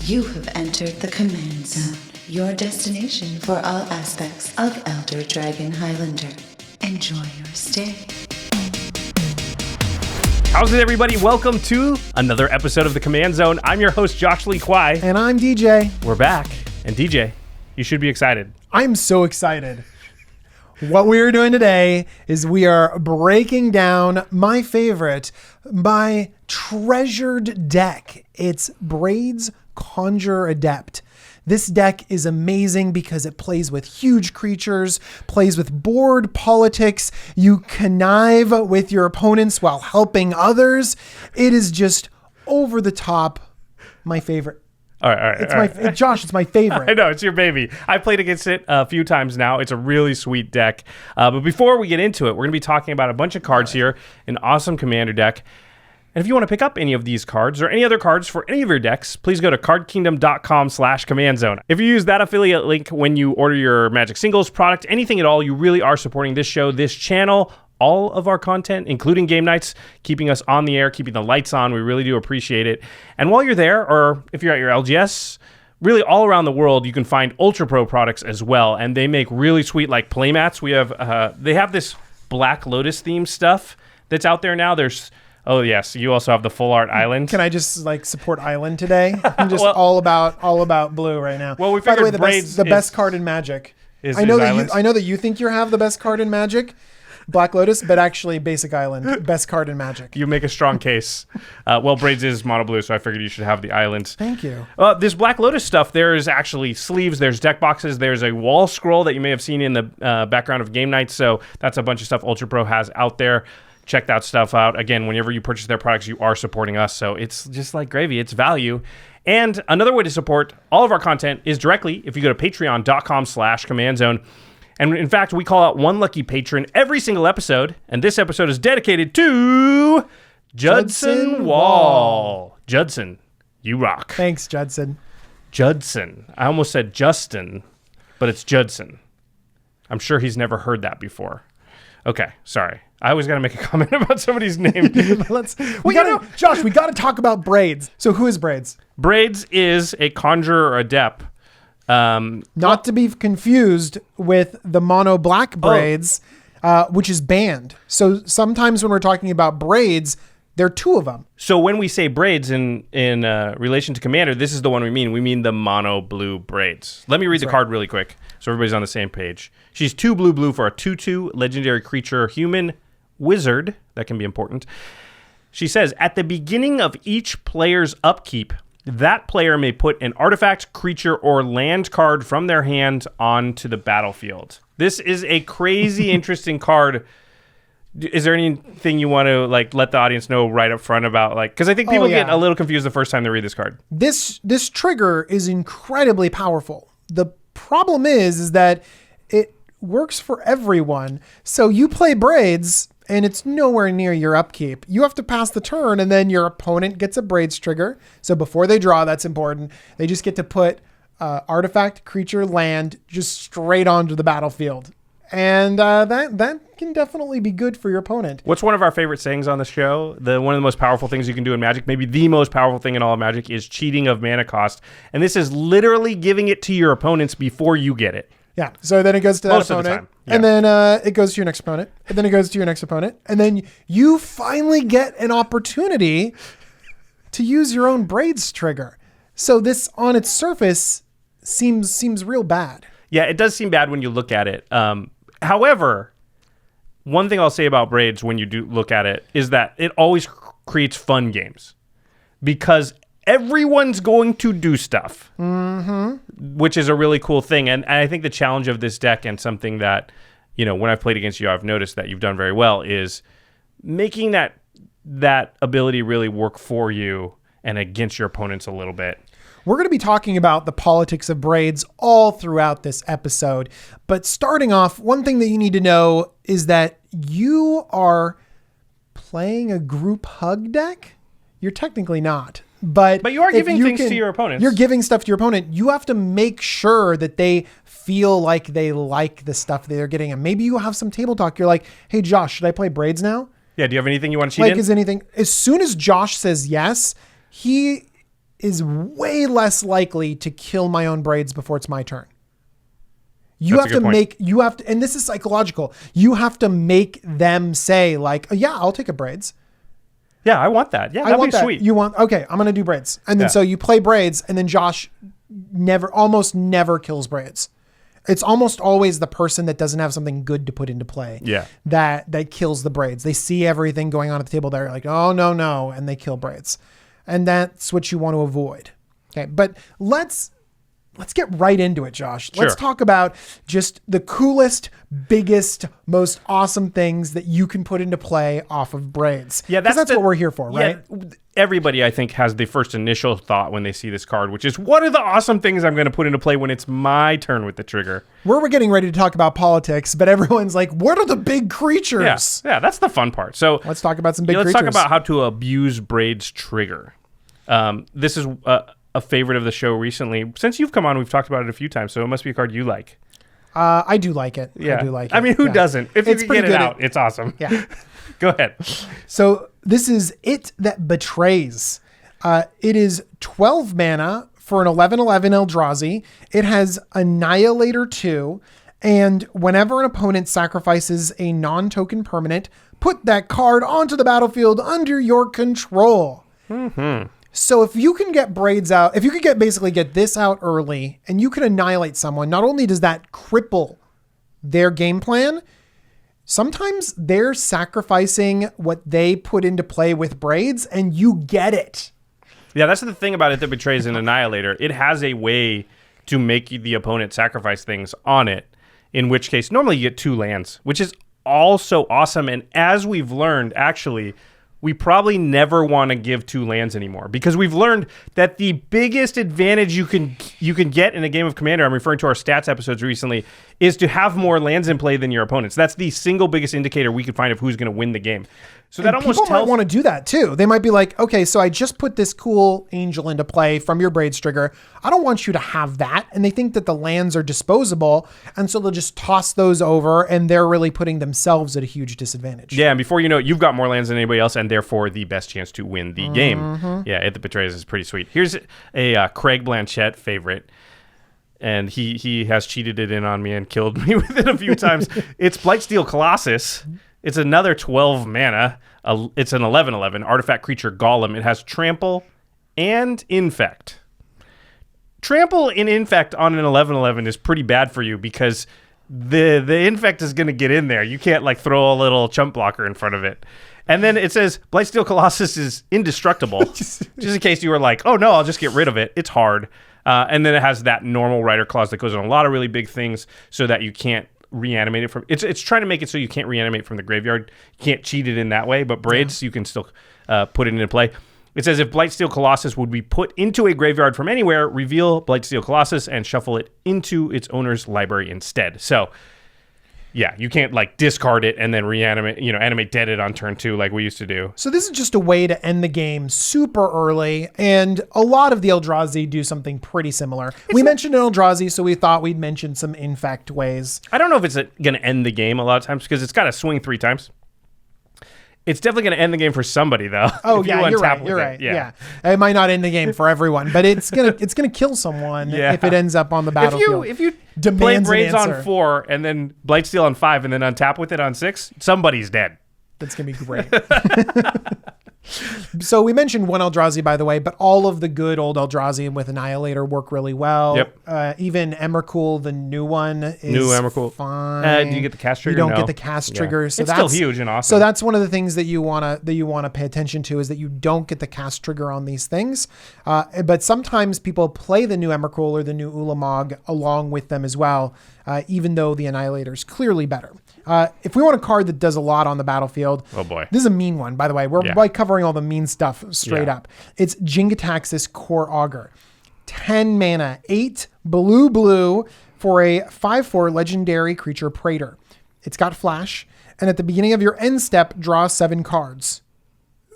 You have entered the Command Zone, your destination for all aspects of Elder Dragon Highlander. Enjoy your stay. How's it, everybody? Welcome to another episode of the Command Zone. I'm your host, Josh Lee Kwai. And I'm DJ. We're back. And DJ, you should be excited. I'm so excited. What we are doing today is we are breaking down my favorite, my treasured deck. It's Braids Conjurer Adept. This deck is amazing because it plays with huge creatures, plays with board politics. You connive with your opponents while helping others. It is just over the top. My favorite. All right. Josh, it's my favorite. I know, it's your baby. I played against it a few times now. It's a really sweet deck. But before we get into it, we're going to be talking about a bunch of cards here, an awesome commander deck. And if you want to pick up any of these cards or any other cards for any of your decks, please go to cardkingdom.com/commandzone. If you use that affiliate link when you order your Magic Singles product, anything at all, you really are supporting this show, this channel, all of our content, including game nights, keeping us on the air, keeping the lights on. We really do appreciate it. And while you're there, or if you're at your LGS, really all around the world, you can find Ultra Pro products as well. And they make really sweet, like, playmats. We have, they have this Black Lotus themed stuff that's out there now. Oh yes, you also have the full art island. Can I just support island today? I'm just all about blue right now. Well, we figured, by the way, the best card in Magic. I know that you think you have the best card in Magic, Black Lotus, but actually Basic Island, best card in Magic. You make a strong case. Braids is mono blue, so I figured you should have the island. Thank you. This Black Lotus stuff, there is actually sleeves, there's deck boxes, there's a wall scroll that you may have seen in the background of game nights. So that's a bunch of stuff Ultra Pro has out there. Check that stuff out. Again, whenever you purchase their products, you are supporting us. So it's just like gravy. It's value. And another way to support all of our content is directly if you go to patreon.com/commandzone. And in fact, we call out one lucky patron every single episode. And this episode is dedicated to Judson Wall. Judson, you rock. Thanks, Judson. Judson. I almost said Justin, but it's Judson. I'm sure he's never heard that before. Okay, sorry. I always got to make a comment about somebody's name. Josh, we got to talk about Braids. So who is Braids? Braids is a Conjurer Adept. Not to be confused with the mono black Braids, which is banned. So sometimes when we're talking about Braids, there are two of them. So when we say Braids in relation to Commander, this is the one we mean. We mean the mono blue Braids. Let me read the card really quick so everybody's on the same page. She's 2 blue for a 2/2 legendary creature, human wizard. That can be important. She says, at the beginning of each player's upkeep, that player may put an artifact, creature, or land card from their hand onto the battlefield. This is a crazy interesting card. Is there anything you want to let the audience know right up front about, because I think people get a little confused the first time they read this card. This trigger is incredibly powerful. The problem is that it works for everyone. So you play Braids and it's nowhere near your upkeep. You have to pass the turn and then your opponent gets a Braids trigger. So before they draw, that's important. They just get to put artifact, creature, land just straight onto the battlefield. And that can definitely be good for your opponent. What's one of our favorite sayings on the show? One of the most powerful things you can do in Magic, maybe the most powerful thing in all of Magic, is cheating of mana cost. And this is literally giving it to your opponents before you get it. Yeah. So then it goes to that opponent. And then it goes to your next opponent. And then it goes to your next opponent. And then you finally get an opportunity to use your own Braids trigger. So this on its surface seems real bad. Yeah, it does seem bad when you look at it. However, one thing I'll say about Braids when you do look at it is that it always creates fun games because everyone's going to do stuff, which is a really cool thing. And I think the challenge of this deck, and something that, when I've played against you, I've noticed that you've done very well, is making that ability really work for you and against your opponents a little bit. We're going to be talking about the politics of Braids all throughout this episode. But starting off, one thing that you need to know is that you are playing a group hug deck. You're technically not. But you are giving things to your opponents. You're giving stuff to your opponent. You have to make sure that they feel like they like the stuff they're getting. And maybe you have some table talk. You're like, hey, Josh, should I play Braids now? Yeah, do you have anything you want to cheat in? As soon as Josh says yes, he is way less likely to kill my own Braids before it's my turn. You That's have a good to point. and this is psychological. You have to make them say like, yeah, I'll take a Braids. Yeah, I want that. Yeah, that'd be sweet. Okay, I'm going to do Braids. And then so you play Braids, and then Josh almost never kills Braids. It's almost always the person that doesn't have something good to put into play. Yeah. That kills the Braids. They see everything going on at the table. They're like, oh, no. And they kill Braids. And that's what you want to avoid. Okay. But let's get right into it, Josh. Sure. Let's talk about just the coolest, biggest, most awesome things that you can put into play off of Braids. Yeah, that's what we're here for, right? Yeah, everybody, I think, has the first initial thought when they see this card, which is, what are the awesome things I'm going to put into play when it's my turn with the trigger? We're getting ready to talk about politics, but everyone's like, what are the big creatures? Yeah, that's the fun part. So let's talk about some big creatures. Let's talk about how to abuse Braids trigger. This is a favorite of the show recently. Since you've come on, we've talked about it a few times, so it must be a card you like. I do like it. Yeah. I do like it. I mean, who doesn't? If It's you can get pretty it good out, it's awesome. Yeah. Go ahead. So this is It That Betrays. It is 12 mana for an 11/11 Eldrazi. It has Annihilator 2, and whenever an opponent sacrifices a non-token permanent, put that card onto the battlefield under your control. Mm-hmm. So if you can get Braids out, if you could basically get this out early and you can annihilate someone, not only does that cripple their game plan, sometimes they're sacrificing what they put into play with Braids and you get it. Yeah, that's the thing about It That Betrays an Annihilator. It has a way to make the opponent sacrifice things on it, in which case normally you get 2 lands, which is also awesome. And as we've learned, actually, we probably never want to give 2 lands anymore, because we've learned that the biggest advantage you can get in a game of Commander, I'm referring to our stats episodes recently, is to have more lands in play than your opponents. That's the single biggest indicator we could find of who's going to win the game. So that almost people might want to do that too. They might be like, okay, so I just put this cool angel into play from your Braids trigger. I don't want you to have that. And they think that the lands are disposable. And so they'll just toss those over, and they're really putting themselves at a huge disadvantage. Yeah, and before you know it, you've got more lands than anybody else, and therefore the best chance to win the game. Yeah, It That Betrays is pretty sweet. Here's a Craig Blanchett favorite. And he has cheated it in on me and killed me with it a few times. It's Blightsteel Colossus. It's another 12 mana. It's an 11/11 artifact creature golem. It has trample and infect. Trample and infect on an 11/11 is pretty bad for you, because the infect is going to get in there. You can't like throw a little chump blocker in front of it. And then it says Blightsteel Colossus is indestructible. just in case you were like, oh no, I'll just get rid of it. It's hard. And then it has that normal Rider clause that goes on a lot of really big things, so that you can't reanimate it from. It's trying to make it so you can't reanimate from the graveyard. You can't cheat it in that way, but Braids, you can still put it into play. It says if Blightsteel Colossus would be put into a graveyard from anywhere, reveal Blightsteel Colossus and shuffle it into its owner's library instead. So yeah, you can't like discard it and then reanimate, animate dead it on turn 2 like we used to do. So this is just a way to end the game super early, and a lot of the Eldrazi do something pretty similar. We mentioned an Eldrazi, so we thought we'd mention some infect ways. I don't know if it's going to end the game a lot of times, because it's got to swing 3 times. It's definitely going to end the game for somebody, though. Oh yeah, you're right. Yeah, it might not end the game for everyone, but it's gonna kill someone if it ends up on the battlefield. If you play Demands an Braids on answer. 4 and then Blightsteel on 5 and then untap with it on 6, somebody's dead. That's gonna be great. So we mentioned one Eldrazi, by the way, but all of the good old Eldrazi with Annihilator work really well. Yep. Even Emrakul, the new one, is New Emrakul. fine. Do you get the cast trigger? You don't No. get the cast trigger. So it's still huge and awesome. So that's one of the things that you wanna pay attention to, is that you don't get the cast trigger on these things. But sometimes people play the new Emrakul or the new Ulamog along with them as well, even though the Annihilator is clearly better. If we want a card that does a lot on the battlefield, oh boy, this is a mean one, by the way. We're like covering all the mean stuff straight up. It's Jingataxis Core Augur. 10 mana, 8 blue for a 5/4 legendary creature Praetor. It's got flash, and at the beginning of your end step, draw 7 cards.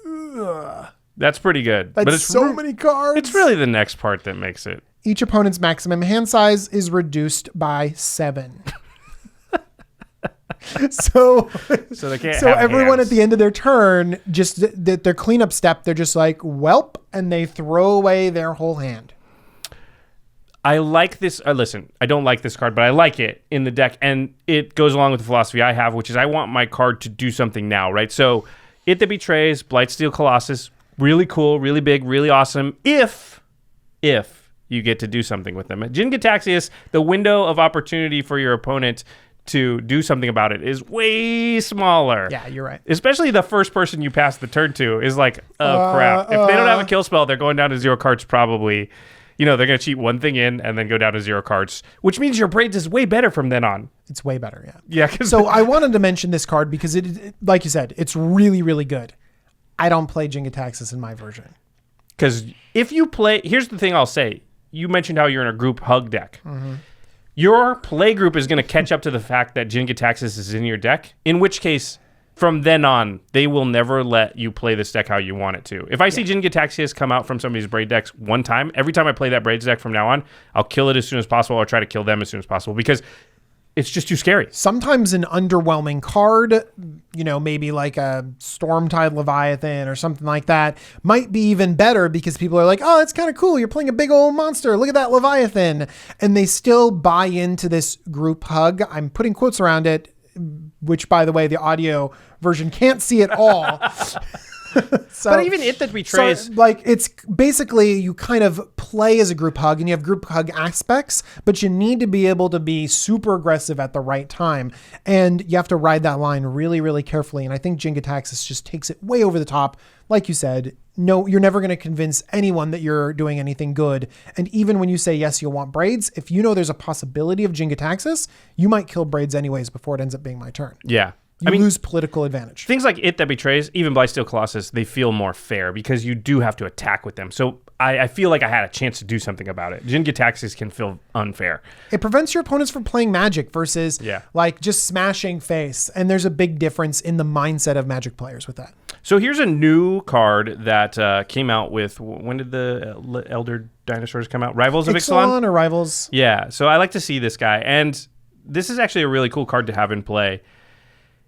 Ugh. That's pretty good. That's but it's so many cards. It's really the next part that makes it. Each opponent's maximum hand size is reduced by 7. So So they can't. So have everyone hands. at the end of their turn, just their cleanup step, they're just like, welp, and they throw away their whole hand. I like this. Listen, I don't like this card, but I like it in the deck, and it goes along with the philosophy I have, which is I want my card to do something now, right? So, It That Betrays, Blightsteel Colossus, really cool, really big, really awesome. If you get to do something with them, Jin Gitaxias, the window of opportunity for your opponent to do something about it is way smaller. Yeah, you're right. Especially the first person you pass the turn to is like, oh crap! If they don't have a kill spell, they're going down to 0 cards probably. They're going to cheat one thing in and then go down to 0 cards, which means your Braids is way better from then on. It's way better, yeah. Yeah. So I wanted to mention this card because it, like you said, it's really, really good. I don't play Jin-Gitaxias in my version. Because if you play, here's the thing I'll say. You mentioned how you're in a group hug deck. Mm-hmm. Your play group is going to catch up to the fact that Jin-Gitaxias is in your deck, in which case, from then on, they will never let you play this deck how you want it to. If I see Jin-Gitaxias come out from somebody's Braid decks one time, every time I play that Braids deck from now on, I'll kill it as soon as possible or try to kill them as soon as possible because it's just too scary. Sometimes an underwhelming card, maybe like a Stormtide Leviathan or something like that, might be even better because people are like, oh, that's kind of cool. You're playing a big old monster. Look at that Leviathan. And they still buy into this group hug. I'm putting quotes around it, which, by the way, the audio version can't see at all. But even It That Betrays... So, it's basically you kind of play as a group hug and you have group hug aspects, but you need to be able to be super aggressive at the right time. And you have to ride that line really, really carefully. And I think Jin-Gitaxias just takes it way over the top. Like you said, no, you're never going to convince anyone that you're doing anything good. And even when you say, yes, you'll want Braids, if you know there's a possibility of Jin-Gitaxias, you might kill Braids anyways before it ends up being my turn. Yeah. You lose political advantage. Things like It That Betrays, even Blightsteel Colossus, they feel more fair because you do have to attack with them. So I feel like I had a chance to do something about it. Jin-Gitaxias can feel unfair. It prevents your opponents from playing Magic versus just smashing face. And there's a big difference in the mindset of Magic players with that. So here's a new card that came out with, when did the Elder Dinosaurs come out? Rivals of Ixalan? Or Rivals. Yeah, so I like to see this guy. And this is actually a really cool card to have in play.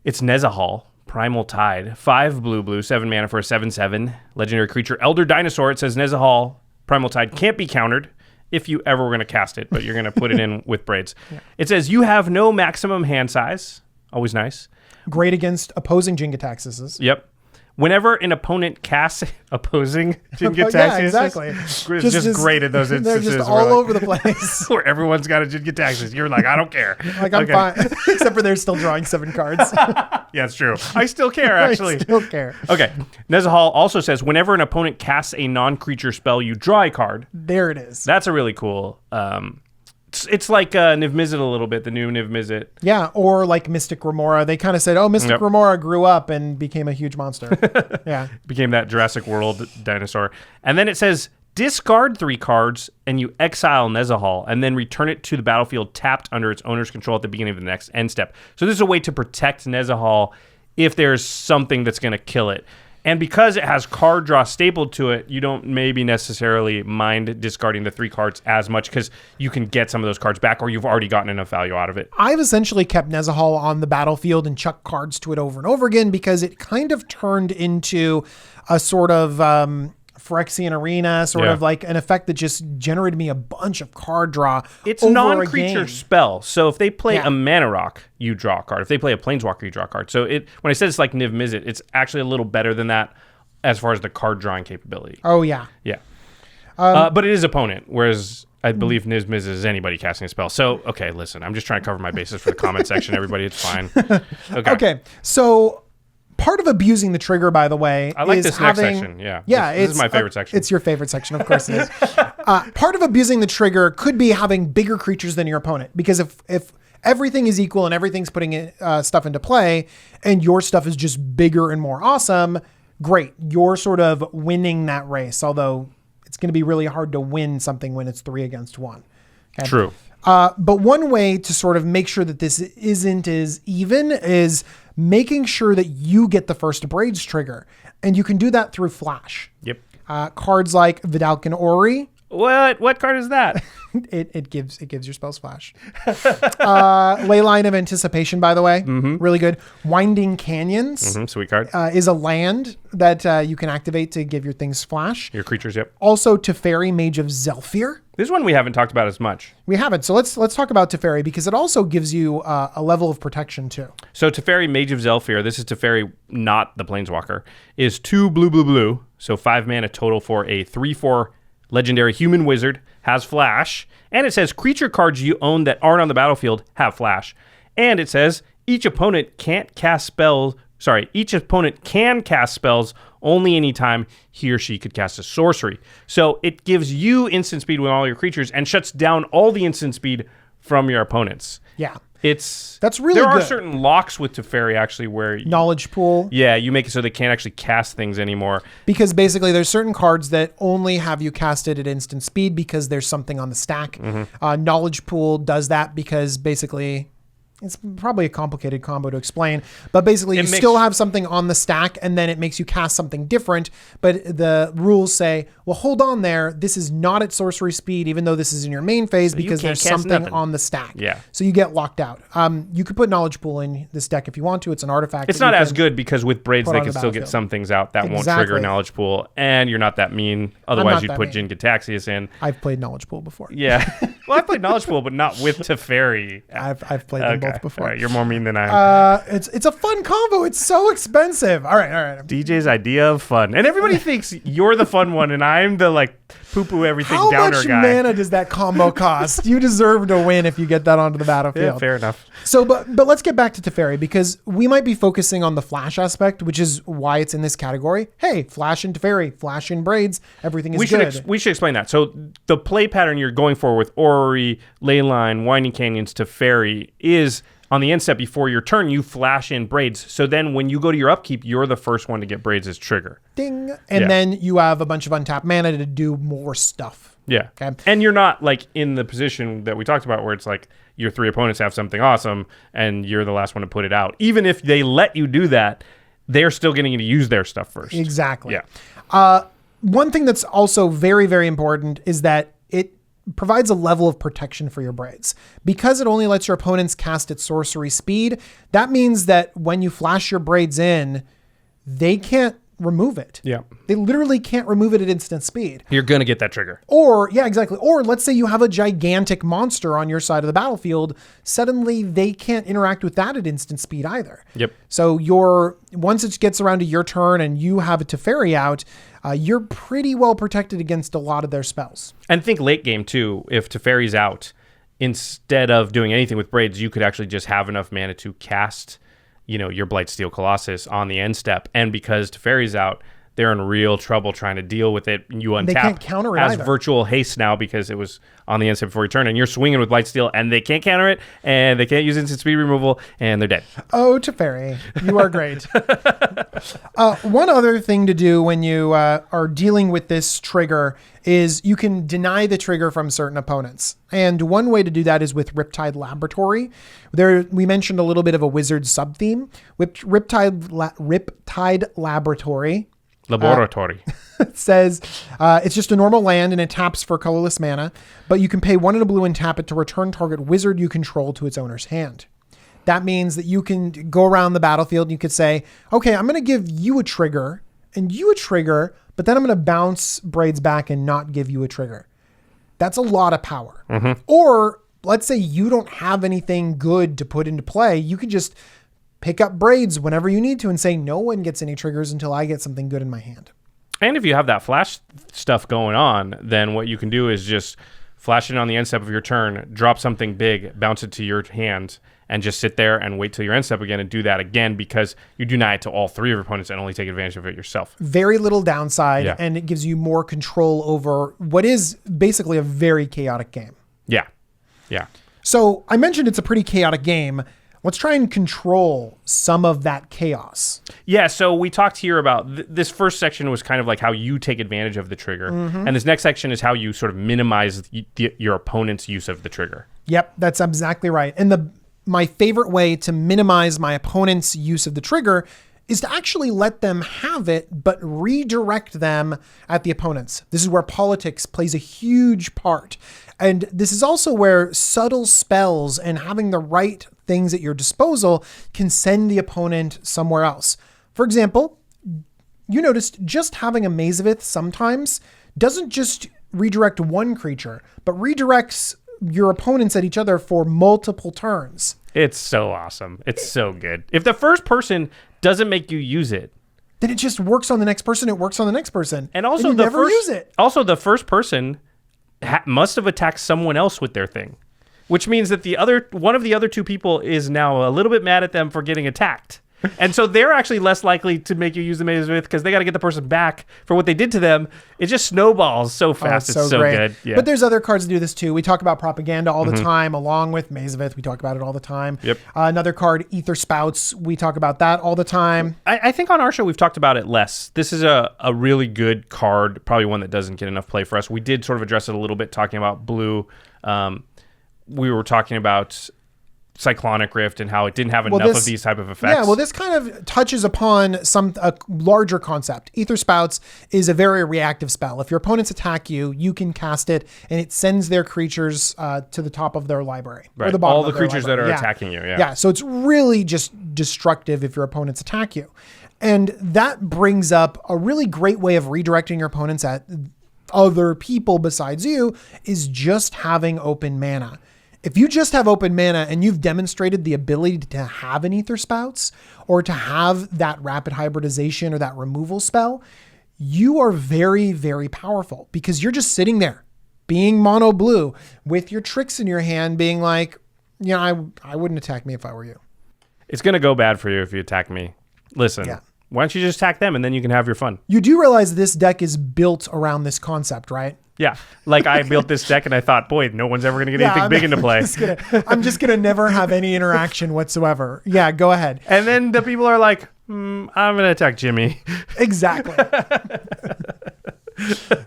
It's Nezahal, Primal Tide, 5 blue, 7 mana for a 7/7 legendary creature. Elder Dinosaur, it says Nezahal, Primal Tide can't be countered if you ever were going to cast it, but you're going to put it in with Braids. Yeah. It says you have no maximum hand size. Always nice. Great against opposing Jin-Gitaxias. Yep. Whenever an opponent casts opposing Jin-Gitaxias, yeah, exactly. It's just great in those instances. They're just all over the place. Where everyone's got a Jin-Gitaxias. You're like, I don't care. Like, I'm fine. Except for they're still drawing 7 cards. Yeah, it's true. I still care, actually. I still care. Okay. Nezahal also says, whenever an opponent casts a non-creature spell, you draw a card. There it is. That's a really cool... It's like Niv Mizzet a little bit, the new Niv Mizzet. Yeah, or like Mystic Remora. They kind of said, Mystic Remora grew up and became a huge monster. Yeah. Became that Jurassic World dinosaur. And then it says, discard 3 cards and you exile Nezahal and then return it to the battlefield tapped under its owner's control at the beginning of the next end step. So this is a way to protect Nezahal if there's something that's going to kill it. And because it has card draw stapled to it, you don't maybe necessarily mind discarding the 3 cards as much because you can get some of those cards back or you've already gotten enough value out of it. I've essentially kept Nezahal on the battlefield and chucked cards to it over and over again because it kind of turned into a sort of Phyrexian Arena, sort of like an effect that just generated me a bunch of card draw. It's non-creature spell. So if they play a Mana Rock, you draw a card. If they play a Planeswalker, you draw a card. So when I said it's like Niv Mizzet, it's actually a little better than that as far as the card drawing capability. Oh, yeah. Yeah. But it is opponent, whereas I believe Niv Mizzet is anybody casting a spell. So, okay, listen, I'm just trying to cover my bases for the comment section, everybody. It's fine. Okay. So... part of abusing the trigger, by the way, I like is this next section. Yeah. This is my favorite section. It's your favorite section, of course it is. Part of abusing the trigger could be having bigger creatures than your opponent, because if everything is equal and everything's putting stuff into play, and your stuff is just bigger and more awesome, great. You're sort of winning that race. Although it's going to be really hard to win something when it's 3 against 1. Okay? True. But one way to sort of make sure that this isn't as even is making sure that you get the first Braids trigger. And you can do that through Flash. Yep. Cards like Vidalcan Ori What card is that? It gives your spells flash. Leyline of Anticipation, by the way, really good. Winding Canyons, Sweet card. is a land that you can activate to give your things flash. Your creatures, yep. Also, Teferi, Mage of Zelfir. This one we haven't talked about as much. We haven't, so let's talk about Teferi because it also gives you a level of protection too. So Teferi, Mage of Zelfir, this is Teferi, not the Planeswalker, is 2 blue, so 5 mana total for a 3/4 legendary human wizard, has flash, and it says creature cards you own that aren't on the battlefield have flash. And it says each opponent can cast spells only anytime he or she could cast a sorcery. So it gives you instant speed with all your creatures and shuts down all the instant speed from your opponents. Yeah. That's really There are good. certain locks with Teferi actually where Knowledge pool. Yeah, you make it so they can't actually cast things anymore. Because basically there's certain cards that only have you casted at instant speed because there's something on the stack. Knowledge pool does that because basically it's probably a complicated combo to explain, but basically you still have something on the stack and then it makes you cast something different. But the rules say, well, hold on there. This is not at sorcery speed, even though this is in your main phase because there's something on the stack. Yeah. So you get locked out. You could put Knowledge Pool in this deck if you want to. It's an artifact. It's not as good because with Braids, they can still get battlefield. some things out that won't trigger Knowledge Pool, and you're not that mean. Otherwise, you'd put Jin Gitaxias in. I've played Knowledge Pool before. Yeah. Well, I've played Knowledge Pool, but not with Teferi. I've played them both before. All right, you're more mean than I am. It's a fun combo. It's so expensive. All right. DJ's idea of fun. And everybody thinks you're the fun one, and I'm the, like, poo-poo everything How downer much guy. mana does that combo cost? You deserve to win if you get that onto the battlefield. Yeah, fair enough. So, but let's get back to Teferi because we might be focusing on the flash aspect, which is why it's in this category. Hey, flash in Teferi, flash in Braids, everything is good. We should explain that. So the play pattern you're going for with Orrery, Leyline, Winding Canyons, Teferi is on the end step before your turn, you flash in Braids. So then when you go to your upkeep, you're the first one to get Braids as trigger. Ding. And then you have a bunch of untapped mana to do more stuff. Yeah. Okay. And you're not like in the position that we talked about where it's like your 3 opponents have something awesome and you're the last one to put it out. Even if they let you do that, they're still getting to use their stuff first. Exactly. Yeah. One thing that's also very, very important is that it provides a level of protection for your Braids. Because it only lets your opponents cast at sorcery speed, that means that when you flash your Braids in, they can't remove it. Yeah. They literally can't remove it at instant speed. You're going to get that trigger. Or, yeah, exactly. Or let's say you have a gigantic monster on your side of the battlefield. Suddenly they can't interact with that at instant speed either. Yep. So once it gets around to your turn and you have a Teferi out, you're pretty well protected against a lot of their spells. And think late game too, if Teferi's out, instead of doing anything with Braids, you could actually just have enough mana to cast, your Blightsteel Colossus on the end step. And because Teferi's out, they're in real trouble trying to deal with it. You untap. They can't counter it as either. Virtual haste now because it was on the end step before your turn, and you're swinging with Blightsteel, and they can't counter it, and they can't use instant speed removal, and they're dead. Oh, Teferi, you are great. One other thing to do when you are dealing with this trigger is you can deny the trigger from certain opponents. And one way to do that is with Riptide Laboratory. We mentioned a little bit of a wizard sub-theme. Riptide Laboratory. It says it's just a normal land and it taps for colorless mana, but you can pay 1 and a blue and tap it to return target wizard you control to its owner's hand. That means that you can go around the battlefield and you could say, okay, I'm going to give you a trigger and you a trigger, but then I'm going to bounce Braids back and not give you a trigger. That's a lot of power. Mm-hmm. Or let's say you don't have anything good to put into play. You could just pick up Braids whenever you need to and say, no one gets any triggers until I get something good in my hand. And if you have that flash stuff going on, then what you can do is just flash it on the end step of your turn, drop something big, bounce it to your hand, and just sit there and wait till your end step again and do that again because you deny it to all 3 of your opponents and only take advantage of it yourself. Very little downside, and it gives you more control over what is basically a very chaotic game. Yeah. So I mentioned it's a pretty chaotic game. Let's try and control some of that chaos. Yeah, so we talked here about this first section was kind of like how you take advantage of the trigger. Mm-hmm. And this next section is how you sort of minimize your opponent's use of the trigger. Yep, that's exactly right. And my favorite way to minimize my opponent's use of the trigger is to actually let them have it, but redirect them at the opponents. This is where politics plays a huge part. And this is also where subtle spells and having the right things at your disposal can send the opponent somewhere else. For example, you noticed just having a Mazavith sometimes doesn't just redirect one creature, but redirects your opponents at each other for multiple turns. It's so awesome. It's so good. If the first person doesn't make you use it, then it just works on the next person. It works on the next person. And also you never use it. Also, the first person must have attacked someone else with their thing, which means that one of the other two people is now a little bit mad at them for getting attacked. And so they're actually less likely to make you use the Mazavith because they got to get the person back for what they did to them. It just snowballs so fast. It's so great. good. Yeah. But there's other cards that do this too. We talk about propaganda all the time, along with Mazavith. We talk about it all the time. Yep. Another card, Ether Spouts. We talk about that all the time. I think on our show we've talked about it less. This is a really good card, probably one that doesn't get enough play for us. We did sort of address it a little bit talking about blue. We were talking about Cyclonic Rift and how it didn't have enough of these type of effects. Yeah, well, this kind of touches upon a larger concept. Ether Spouts is a very reactive spell. If your opponents attack you, you can cast it, and it sends their creatures to the top of their library. Right. Or the bottom all the of their creatures library. that are attacking you. Yeah. Yeah, so it's really just destructive if your opponents attack you. And that brings up a really great way of redirecting your opponents at other people besides you is just having open mana. If you just have open mana and you've demonstrated the ability to have an Ether Spouts or to have that rapid hybridization or that removal spell, you are very, very powerful because you're just sitting there being mono blue with your tricks in your hand being like, I wouldn't attack me if I were you. It's going to go bad for you if you attack me. Listen, why don't you just attack them and then you can have your fun? You do realize this deck is built around this concept, right? Yeah, like I built this deck and I thought, boy, no one's ever going to get anything big into play. I'm just going to never have any interaction whatsoever. Yeah, go ahead. And then the people are like, I'm going to attack Jimmy. Exactly.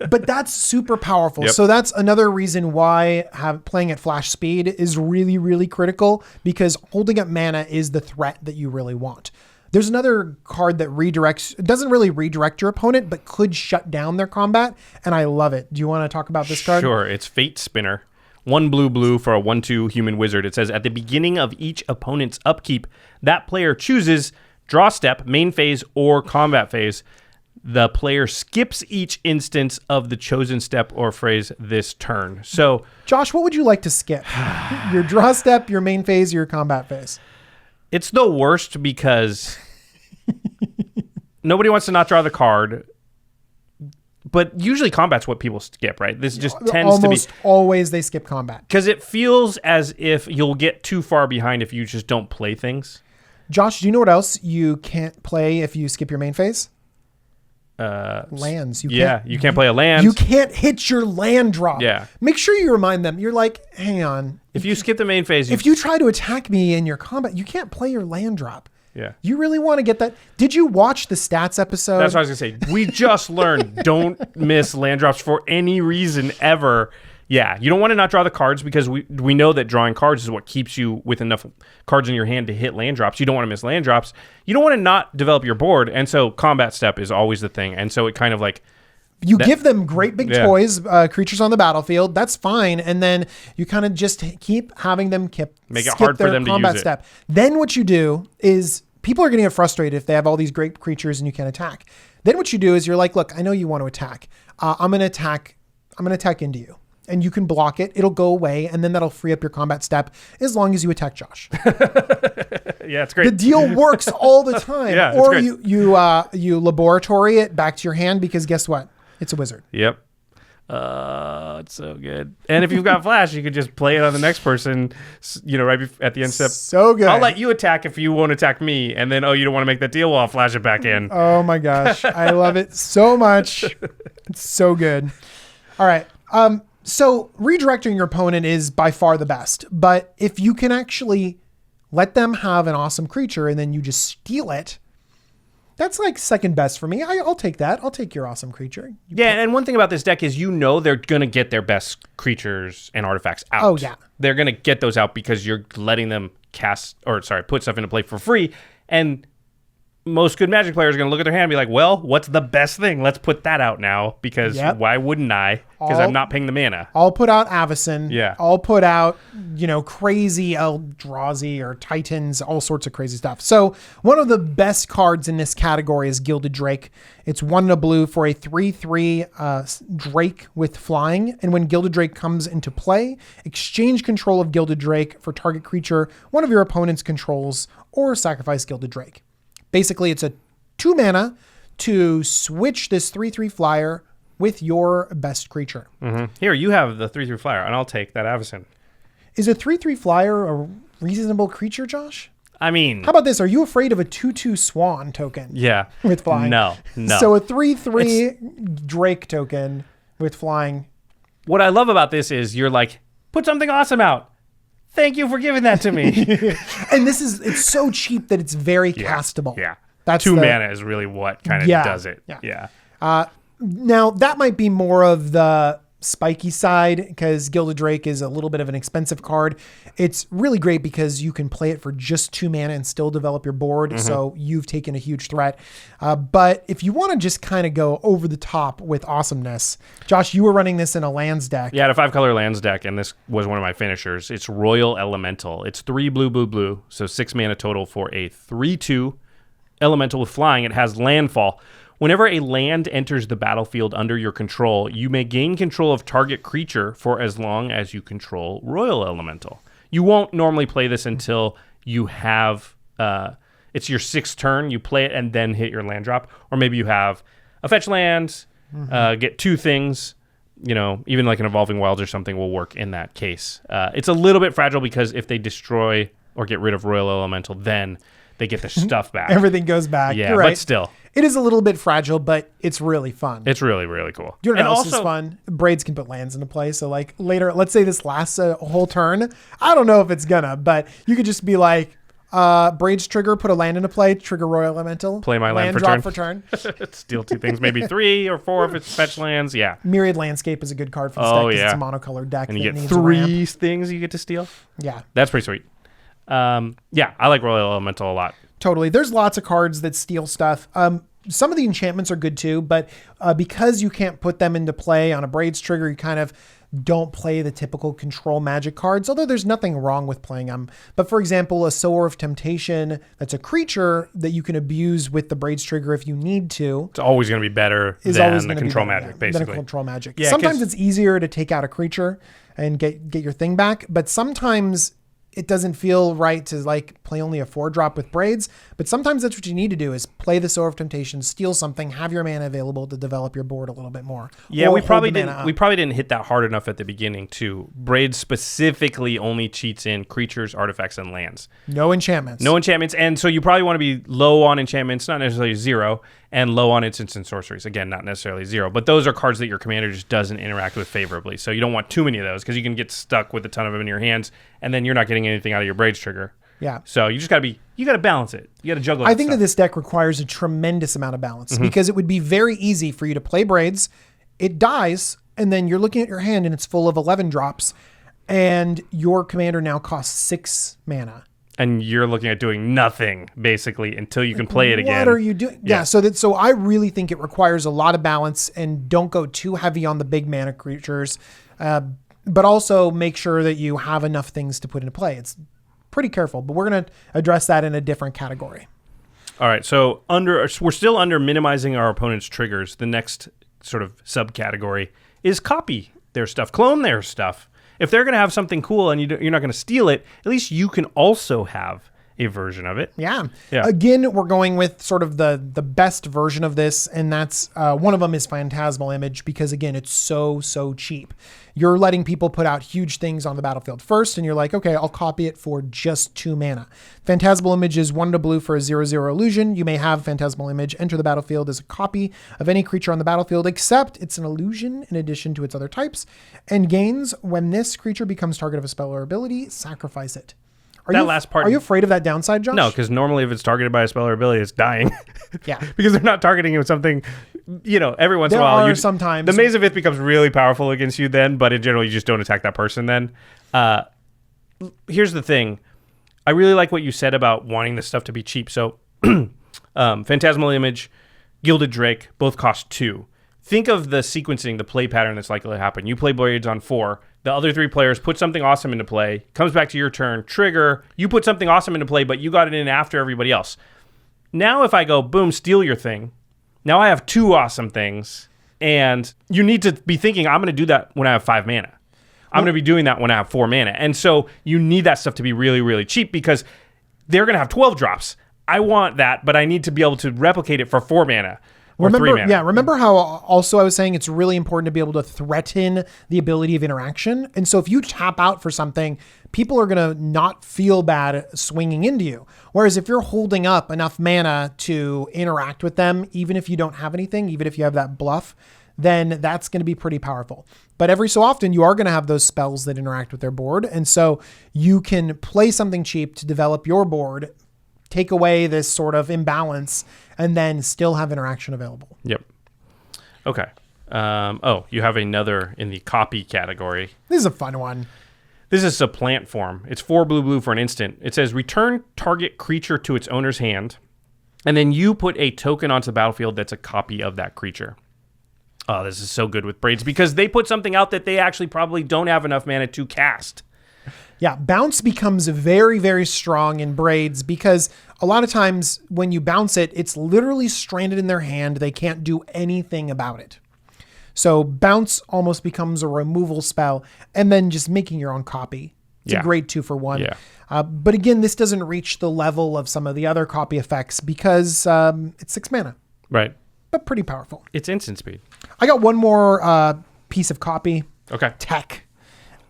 But that's super powerful. Yep. So that's another reason why playing at flash speed is really, really critical because holding up mana is the threat that you really want. There's another card that doesn't really redirect your opponent, but could shut down their combat, and I love it. Do you want to talk about this card? Sure. It's Fate Spinner. 1 blue for a 1/2 human wizard. It says, at the beginning of each opponent's upkeep, that player chooses draw step, main phase, or combat phase. The player skips each instance of the chosen step or phrase this turn. So, Josh, what would you like to skip? Your draw step, your main phase, or your combat phase? It's the worst because nobody wants to not draw the card, but usually combat's what people skip, right? This just tends to be... Almost always they skip combat. Because it feels as if you'll get too far behind if you just don't play things. Josh, do you know what else you can't play if you skip your main phase? Lands. You can't play a land. You can't hit your land drop. Yeah. Make sure you remind them. You're like, hang on. If you skip the main phase... If you try to attack me in your combat, you can't play your land drop. Yeah. You really want to get that. Did you watch the stats episode? That's what I was going to say. We just learned don't miss land drops for any reason ever. Yeah, you don't want to not draw the cards because we know that drawing cards is what keeps you with enough cards in your hand to hit land drops. You don't want to miss land drops. You don't want to not develop your board, and so combat step is always the thing. And so it kind of like... You give them great big toys, creatures on the battlefield. That's fine. And then you kind of just keep having them make it hard for them to use step. Then what you do is people are going to get frustrated if they have all these great creatures and you can't attack. Then what you do is you're like, look, I know you want to attack. I'm going to attack into you. And you can block it. It'll go away, and then that'll free up your combat step as long as you attack Josh. Yeah, it's great. The deal works all the time. Yeah, or you laboratory it back to your hand because guess what? It's a wizard. Yep. It's so good. And if you've got flash, you could just play it on the next person, right at the end step. So good. I'll let you attack if you won't attack me. And then, you don't want to make that deal? Well, I'll flash it back in. Oh my gosh. I love it so much. It's so good. All right. So redirecting your opponent is by far the best, but if you can actually let them have an awesome creature and then you just steal it, that's like second best for me. I'll take that. I'll take your awesome creature. And one thing about this deck is they're going to get their best creatures and artifacts out. Oh, yeah. They're going to get those out because you're letting them put stuff into play for free. And most good Magic players are going to look at their hand and be like, well, what's the best thing? Let's put that out now, because why wouldn't I? Because I'm not paying the mana. I'll put out Avacyn. Yeah. I'll put out, crazy Eldrazi or Titans, all sorts of crazy stuff. So one of the best cards in this category is Gilded Drake. It's 1 and a blue for a 3/3 Drake with flying. And when Gilded Drake comes into play, exchange control of Gilded Drake for target creature one of your opponent's controls, or sacrifice Gilded Drake. Basically, it's a 2 mana to switch this 3/3 flyer with your best creature. Mm-hmm. Here, you have the 3/3 flyer, and I'll take that Avacyn. Is a 3/3 flyer a reasonable creature, Josh? I mean... How about this? Are you afraid of a 2/2 Swan token? Yeah. With flying? No. So a 3/3 Drake token with flying. What I love about this is you're like, put something awesome out. Thank you for giving that to me. And it's so cheap that it's very castable. Yeah. That's 2 mana is really what kind of does it. Yeah. Now, that might be more of the spiky side, because Gilded Drake is a little bit of an expensive card. It's really great because you can play it for just 2 mana and still develop your board. Mm-hmm. So you've taken a huge threat. But if you want to just kind of go over the top with awesomeness, Josh, you were running this in a lands deck. Yeah, a 5-color lands deck, and this was one of my finishers. It's Royal Elemental. It's 3 blue, so 6 mana total for a 3/2 elemental with flying. It has landfall. Whenever a land enters the battlefield under your control, you may gain control of target creature for as long as you control Royal Elemental. You won't normally play this until you have, it's your 6th turn, you play it and then hit your land drop. Or maybe you have a fetch land, get 2 things, even like an Evolving Wilds or something will work in that case. It's a little bit fragile because if they destroy or get rid of Royal Elemental, then they get their stuff back. Everything goes back. Yeah, you're right. But still. It is a little bit fragile, but it's really fun. It's really, really cool. You know what else is fun? Braids can put lands into play. So like later, let's say this lasts a whole turn. I don't know if it's gonna, but you could just be like, Braids trigger, put a land into play, trigger Royal Elemental. Play my land drop for turn. Steal 2 things, maybe 3 or 4 if it's fetch lands. Yeah. Myriad Landscape is a good card for this deck because it's a monocolored deck. And you get needs 3 things you get to steal. Yeah. That's pretty sweet. Yeah, I like Royal Elemental a lot. Totally. There's lots of cards that steal stuff. Some of the enchantments are good too, but because you can't put them into play on a Braids trigger, you kind of don't play the typical control Magic cards, although there's nothing wrong with playing them. But for example, a Sower of Temptation, that's a creature that you can abuse with the Braids trigger if you need to. It's always going to be better than the control Magic, basically. Than a control Magic. Yeah, sometimes it's easier to take out a creature and get your thing back, but sometimes it doesn't feel right to like play only a 4-drop with Braids, but sometimes that's what you need to do is play the Sower of Temptation, steal something, have your mana available to develop your board a little bit more. Yeah, we probably didn't hit that hard enough at the beginning too. Braids specifically only cheats in creatures, artifacts, and lands. No enchantments. And so you probably want to be low on enchantments, not necessarily 0, and low on instants and sorceries. Again, not necessarily 0, but those are cards that your commander just doesn't interact with favorably. So you don't want too many of those because you can get stuck with a ton of them in your hands, and then you're not getting anything out of your Braids trigger. Yeah. So you just got to balance it. You got to juggle. I think that this deck requires a tremendous amount of balance because it would be very easy for you to play Braids. It dies, and then you're looking at your hand and it's full of 11 drops, and your commander now costs 6 mana. And you're looking at doing nothing basically until you can play it again. What are you doing? Yeah. So I really think it requires a lot of balance, and don't go too heavy on the big mana creatures, but also make sure that you have enough things to put into play. It's pretty careful, but we're going to address that in a different category. All right. So we're still under minimizing our opponent's triggers. The next sort of subcategory is copy their stuff, clone their stuff. If they're going to have something cool and you're not going to steal it, at least you can also have a version of it. Yeah. Again, we're going with sort of the best version of this, and that's one of them is Phantasmal Image because, again, it's so cheap. You're letting people put out huge things on the battlefield first, and you're like, okay, I'll copy it for just 2 mana. Phantasmal Image is 1 blue for a 0/0 illusion. You may have Phantasmal Image enter the battlefield as a copy of any creature on the battlefield, except it's an illusion in addition to its other types, and gains when this creature becomes target of a spell or ability, sacrifice it. Last part. Are you afraid of that downside, Josh? No, because normally if it's targeted by a spell or ability, it's dying. Yeah. Because they're not targeting it with something, every once in a while. Sometimes. The Maze of Ith becomes really powerful against you then, but in general, you just don't attack that person then. Here's the thing. I really like what you said about wanting this stuff to be cheap. So Phantasmal Image, Gilded Drake, both cost 2. Think of the sequencing, the play pattern that's likely to happen. You play Braids on 4. The other 3 players put something awesome into play. Comes back to your turn. Trigger. You put something awesome into play, but you got it in after everybody else. Now if I go, boom, steal your thing. Now I have 2 awesome things. And you need to be thinking, I'm going to do that when I have 5 mana. I'm going to be doing that when I have 4 mana. And so you need that stuff to be really, really cheap because they're going to have 12 drops. I want that, but I need to be able to replicate it for 4 mana. Remember how also I was saying it's really important to be able to threaten the ability of interaction. And so if you tap out for something, people are going to not feel bad swinging into you. Whereas if you're holding up enough mana to interact with them, even if you don't have anything, even if you have that bluff, then that's going to be pretty powerful. But every so often you are going to have those spells that interact with their board. And so you can play something cheap to develop your board, take away this sort of imbalance, and then still have interaction available. Yep. Okay. You have another in the copy category. This is a fun one. This is supplant form. It's 4 blue for an instant. It says return target creature to its owner's hand, and then you put a token onto the battlefield that's a copy of that creature. Oh, this is so good with Braids because they put something out that they actually probably don't have enough mana to cast. Yeah, bounce becomes very, very strong in Braids because a lot of times when you bounce it, it's literally stranded in their hand. They can't do anything about it. So bounce almost becomes a removal spell and then just making your own copy. It's a great 2-for-1. Yeah. But again, this doesn't reach the level of some of the other copy effects because it's 6 mana. Right. But pretty powerful. It's instant speed. I got one more piece of copy. Okay. Tech.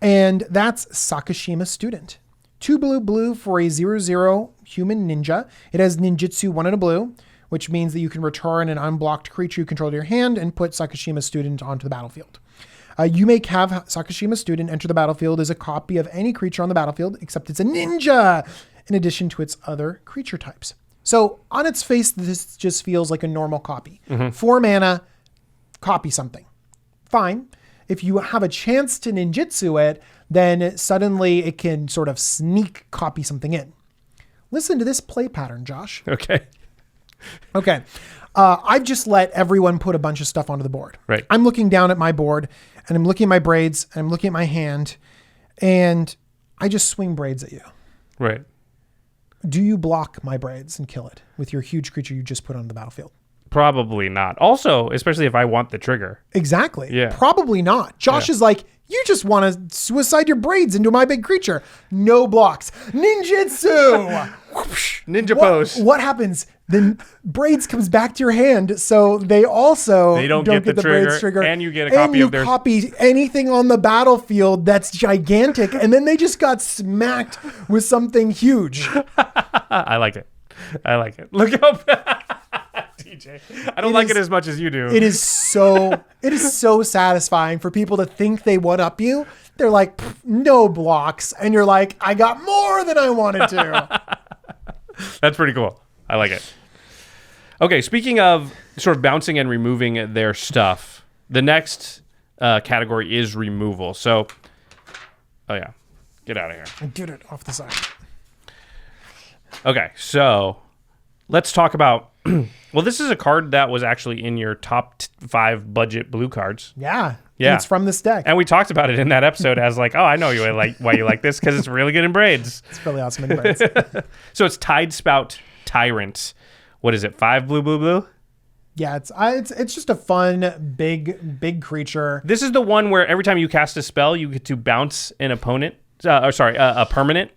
And that's Sakashima Student. 2 blue for a 0/0 human ninja. It has ninjutsu 1 and a blue, which means that you can return an unblocked creature you control to your hand and put Sakashima Student onto the battlefield. You may have Sakashima Student enter the battlefield as a copy of any creature on the battlefield, except it's a ninja, in addition to its other creature types. So on its face, this just feels like a normal copy. 4 mana, copy something. Fine. If you have a chance to ninjutsu it, then suddenly it can sort of sneak copy something in. Listen to this play pattern, Josh. Okay. I've just let everyone put a bunch of stuff onto the board. Right. I'm looking down at my board and I'm looking at my Braids and I'm looking at my hand and I just swing Braids at you. Right. Do you block my Braids and kill it with your huge creature you just put on the battlefield? Probably not. Also, especially if I want the trigger. Exactly. Yeah. Probably not. Josh is like, you just want to suicide your Braids into my big creature. No blocks. Ninjutsu! Ninja pose. What happens? Then Braids comes back to your hand, so they don't get the Braids trigger. And you get a copy of theirs. And you copy anything on the battlefield that's gigantic, and then they just got smacked with something huge. I like it. Look how DJ. I don't like it as much as you do. It is so satisfying for people to think they one up you. They're like, no blocks. And you're like, I got more than I wanted to. That's pretty cool. I like it. Okay, speaking of sort of bouncing and removing their stuff, the next category is removal. So, get out of here. Get it off the side. Okay, so let's talk about... Well, this is a card that was actually in your top 5 budget blue cards. Yeah. Yeah. It's from this deck. And we talked about it in that episode as like, oh, I know why you like this, because it's really good in Braids. It's really awesome in Braids. So it's Tidespout Tyrant. What is it, 5 blue? Yeah, it's just a fun, big creature. This is the one where every time you cast a spell, you get to bounce an opponent, a permanent.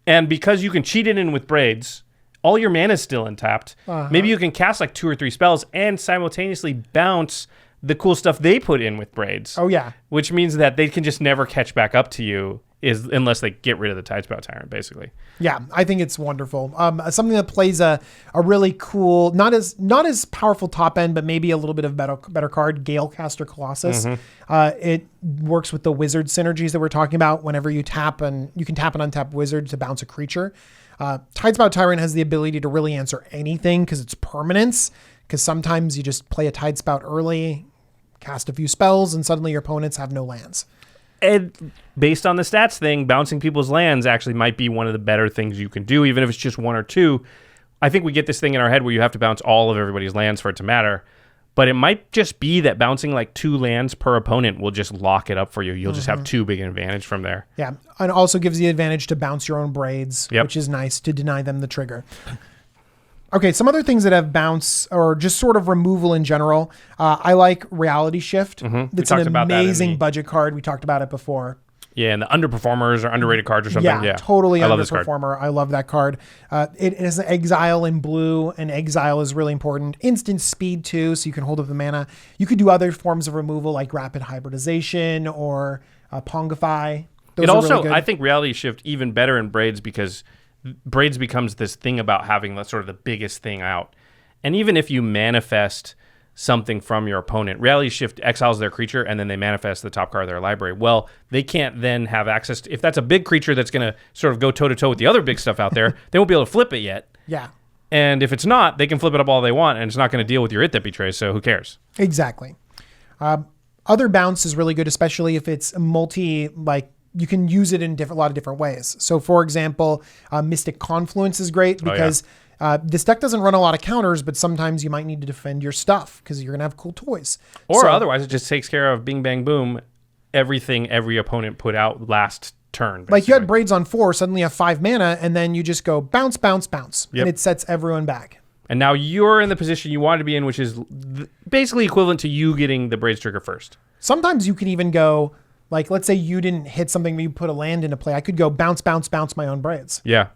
And because you can cheat it in with Braids, all your mana is still untapped. Maybe you can cast like 2 or 3 spells and simultaneously bounce the cool stuff they put in with Braids. Oh, yeah. Which means that they can just never catch back up to you unless they get rid of the Tidespout Tyrant, basically. Yeah, I think it's wonderful. Something that plays a really cool, not as powerful top end, but maybe a little bit of better card, Galecaster Colossus. It works with the wizard synergies that we're talking about. Whenever you tap you can tap an untapped wizard to bounce a creature. Tidespout Tyrant has the ability to really answer anything because it's permanence. Because sometimes you just play a Tidespout early, cast a few spells, and suddenly your opponents have no lands. And based on the stats thing, bouncing people's lands actually might be one of the better things you can do, even if it's just 1 or 2. I think we get this thing in our head where you have to bounce all of everybody's lands for it to matter. But it might just be that bouncing like 2 lands per opponent will just lock it up for you. You'll just have too big an advantage from there. Yeah, and also gives you the advantage to bounce your own Braids, Yep. which is nice to deny them the trigger. Okay, some other things that have bounce or just sort of removal in general. I like Reality Shift. It's an amazing budget card. We talked about it before. Yeah, and the underperformers or underrated cards or something. Yeah, totally I love this card. underperformer. I love that card. It is exile in blue, and exile is really important. Instant speed too, so you can hold up the mana. You could do other forms of removal like rapid hybridization or Pongify. It also, really good. I think Reality Shift even better in Braids because Braids becomes this thing about having sort of the biggest thing out. And even if you manifest something from your opponent, Reality Shift exiles their creature and then they manifest the top card of their library. Well, they can't then have access to, if that's a big creature that's going to sort of go toe-to-toe with the other big stuff out there, they won't be able to flip it yet. Yeah. And if it's not, they can flip it up all they want and it's not going to deal with your It That Betrays, so who cares? Exactly. Other bounce is really good, especially if it's you can use it in a lot of different ways. So for example, Mystic Confluence is great because this deck doesn't run a lot of counters, but sometimes you might need to defend your stuff because you're going to have cool toys. Or otherwise, it just takes care of bing, bang, boom, everything every opponent put out last turn. Basically. Like you had Braids on 4, suddenly you have 5 mana, and then you just go bounce, bounce, bounce. Yep. And it sets everyone back. And now you're in the position you wanted to be in, which is basically equivalent to you getting the Braids trigger first. Sometimes you can even go, like, let's say you didn't hit something, but you put a land into play. I could go bounce, bounce, bounce my own Braids. Yeah.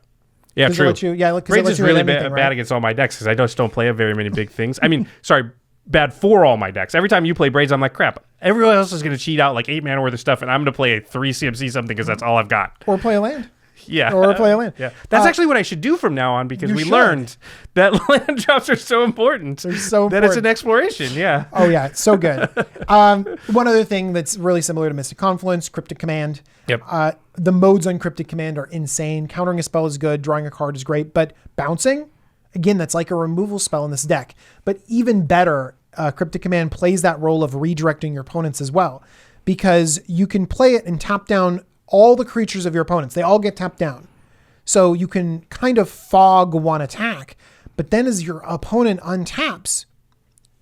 Yeah, true. Braids is really bad against all my decks because I just don't play very many big things. I mean, sorry, bad for all my decks. Every time you play Braids, I'm like, crap. Everyone else is going to cheat out like 8 mana worth of stuff, and I'm going to play a 3 CMC something because that's all I've got. Or play a land. Yeah. Or play a land. Yeah. That's actually what I should do from now on because we learned that land drops are so important. They're so important. That it's an exploration. Yeah. Oh, yeah. It's so good. One other thing that's really similar to Mystic Confluence, Cryptic Command. Yep. The modes on Cryptic Command are insane. Countering a spell is good. Drawing a card is great. But bouncing, again, that's like a removal spell in this deck. But even better, Cryptic Command plays that role of redirecting your opponents as well. Because you can play it and tap down all the creatures of your opponents. They all get tapped down. So you can kind of fog one attack. But then as your opponent untaps,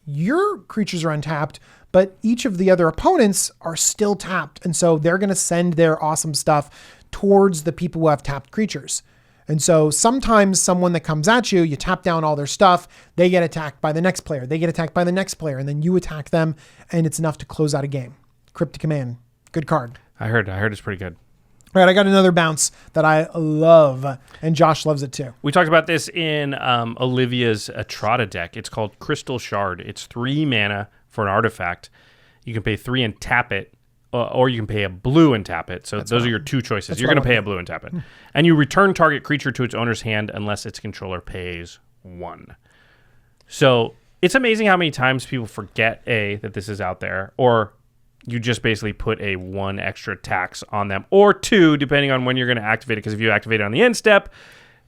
your creatures are untapped, but each of the other opponents are still tapped. And so they're going to send their awesome stuff towards the people who have tapped creatures. And so sometimes someone that comes at you, you tap down all their stuff, they get attacked by the next player. They get attacked by the next player, and then you attack them, and it's enough to close out a game. Cryptic Command. Good card. I heard it's pretty good. All right, I got another bounce that I love, and Josh loves it too. We talked about this in Olivia's Atrata deck. It's called Crystal Shard. It's 3 mana for an artifact. You can pay 3 and tap it, or you can pay a blue and tap it. So those are your 2 choices. You're going to pay a blue and tap it. And you return target creature to its owner's hand unless its controller pays 1. So it's amazing how many times people forget, that this is out there, or you just basically put a 1 extra tax on them, or 2, depending on when you're going to activate it. Because if you activate it on the end step,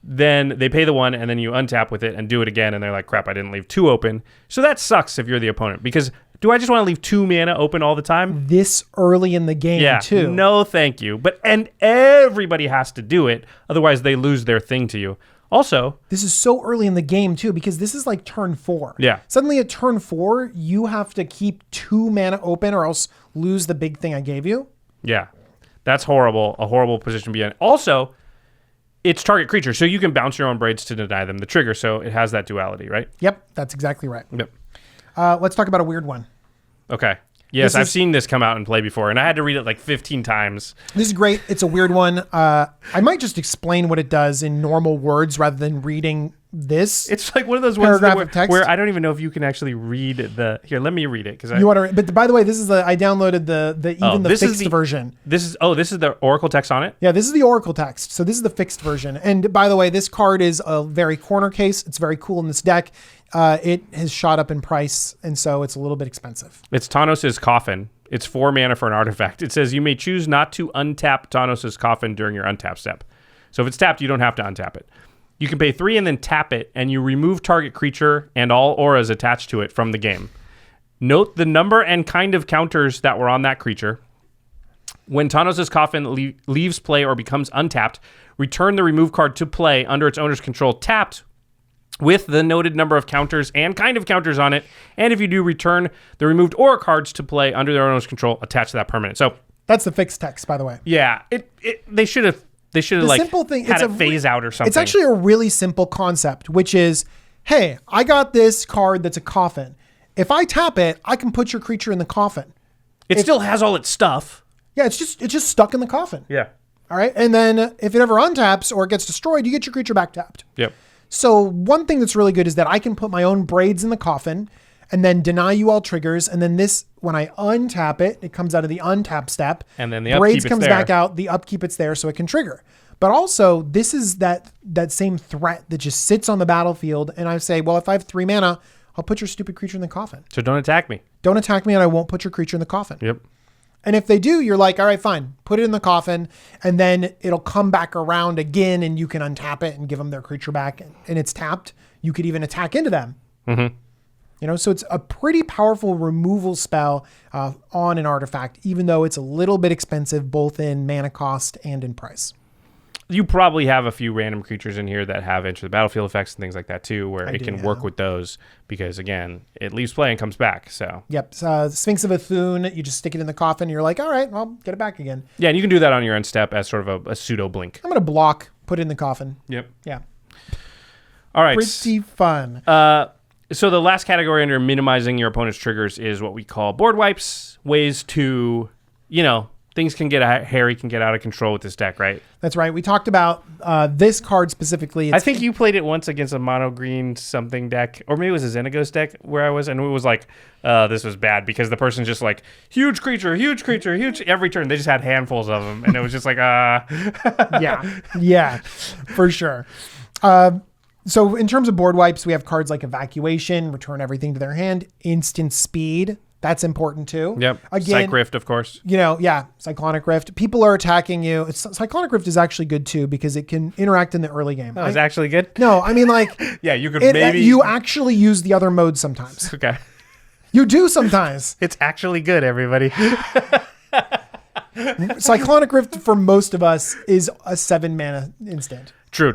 then they pay the 1, and then you untap with it and do it again, and they're like, crap, I didn't leave 2 open. So that sucks if you're the opponent, because do I just want to leave 2 mana open all the time? This early in the game, too. No, thank you. And everybody has to do it, otherwise they lose their thing to you. Also, this is so early in the game too, because this is like turn 4. Yeah. Suddenly at turn 4, you have to keep 2 mana open or else lose the big thing I gave you. Yeah. That's horrible. A horrible position to be in. Also, it's target creature, so you can bounce your own Braids to deny them the trigger, so it has that duality, right? Yep, that's exactly right. Yep. Let's talk about a weird one. Okay. Yes, I've seen this come out and play before, and I had to read it like 15 times. This is great. It's a weird one. I might just explain what it does in normal words rather than reading this. It's like one of those ones where I don't even know if you can actually read the... Here, let me read it. You want to? But by the way, this is I downloaded the fixed version. This is the Oracle text on it? Yeah, this is the Oracle text. So this is the fixed version. And by the way, this card is a very corner case. It's very cool in this deck. It has shot up in price, and so it's a little bit expensive. It's Tanos' Coffin. It's 4 mana for an artifact. It says you may choose not to untap Tanos' Coffin during your untap step. So if it's tapped, you don't have to untap it. You can pay 3 and then tap it, and you remove target creature and all auras attached to it from the game. Note the number and kind of counters that were on that creature. When Tanos' Coffin leaves play or becomes untapped, return the remove card to play under its owner's control tapped with the noted number of counters and kind of counters on it. And if you do return the removed aura cards to play under their owner's control attached to that permanent. So that's the fixed text, by the way. yeah, they should have like simple thing, had a phase out or something. It's actually a really simple concept, which is, hey, I got this card that's a coffin. If I tap it, I can put your creature in the coffin. It still has all its stuff. Yeah, it's just stuck in the coffin. Yeah. All right. And then if it ever untaps or it gets destroyed, you get your creature back tapped. Yep. So one thing that's really good is that I can put my own braids in the coffin and then deny you all triggers. And then this, when I untap it, it comes out of the untap step. And then the braids upkeep comes it's there. back out. The upkeep it's there, so it can trigger. But also, this is that same threat that just sits on the battlefield. And I say, well, if I have 3 mana, I'll put your stupid creature in the coffin. So don't attack me. Don't attack me, and I won't put your creature in the coffin. Yep. And if they do, you're like, all right, fine, put it in the coffin, and then it'll come back around again, and you can untap it and give them their creature back, and it's tapped. You could even attack into them. Mm-hmm. You know, so it's a pretty powerful removal spell on an artifact, even though it's a little bit expensive, both in mana cost and in price. You probably have a few random creatures in here that have enter the battlefield effects and things like that too, where it can work with those because, again, it leaves play and comes back. So yep, Sphinx of Athun, you just stick it in the coffin, and you're like, all right, I'll get it back again. Yeah, and you can do that on your end step as sort of a pseudo blink. I'm gonna block, put it in the coffin. Yep. Yeah. All right. Pretty fun. So the last category under minimizing your opponent's triggers is what we call board wipes, ways to, things can get hairy, can get out of control with this deck, right? That's right. We talked about this card specifically. I think you played it once against a mono green something deck, or maybe it was a Xenagos deck where I was, and it was like, this was bad because the person's just like, huge creature, every turn. They just had handfuls of them, and it was just like, Yeah, for sure. So in terms of board wipes, we have cards like Evacuation, return everything to their hand, Instant Speed. That's important too. Yep. Again, Psych Rift, of course. Cyclonic Rift. People are attacking you. Cyclonic Rift is actually good too because it can interact in the early game. Oh, it's actually good? No, I mean like... yeah, you could You actually use the other modes sometimes. Okay. You do sometimes. It's actually good, everybody. Cyclonic Rift for most of us is a 7 mana instant. True.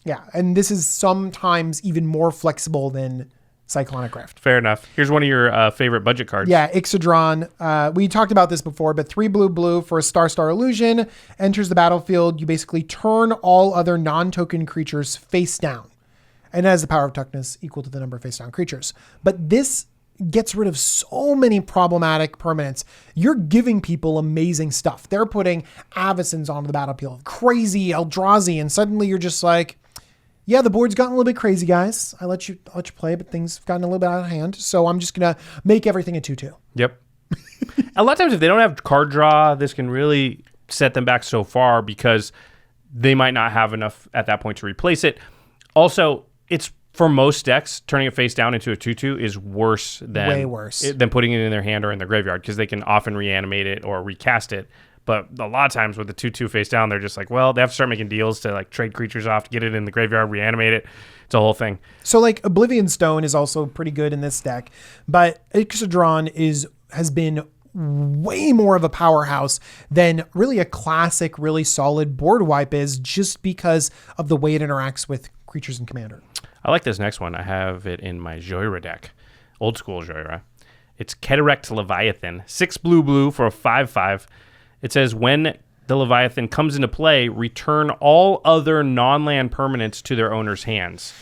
Yeah, and this is sometimes even more flexible than Cyclonic Rift. Fair enough. Here's one of your favorite budget cards. Yeah, Ixodron. We talked about this before, but 3 blue for a Star Illusion enters the battlefield. You basically turn all other non-token creatures face down. And it has the power of toughness equal to the number of face down creatures. But this gets rid of so many problematic permanents. You're giving people amazing stuff. They're putting Avacyn's onto the battlefield, crazy Eldrazi, and suddenly you're just like, yeah, the board's gotten a little bit crazy, guys. I let you play, but things have gotten a little bit out of hand. So I'm just gonna make everything a 2/2. Yep. A lot of times if they don't have card draw, this can really set them back so far because they might not have enough at that point to replace it. Also, it's for most decks, turning it face down into a 2/2 is worse than way worse than putting it in their hand or in their graveyard because they can often reanimate it or recast it. But a lot of times with the 2/2 face down, they're just like, well, they have to start making deals to like trade creatures off to get it in the graveyard, reanimate it. It's a whole thing. So like Oblivion Stone is also pretty good in this deck, but Ixodron has been way more of a powerhouse than really a classic, really solid board wipe is just because of the way it interacts with creatures in Commander. I like this next one. I have it in my Joyra deck. Old school Joyra. It's Cataract Leviathan. 6 blue for a 5/5. It says when the Leviathan comes into play, return all other non-land permanents to their owner's hands.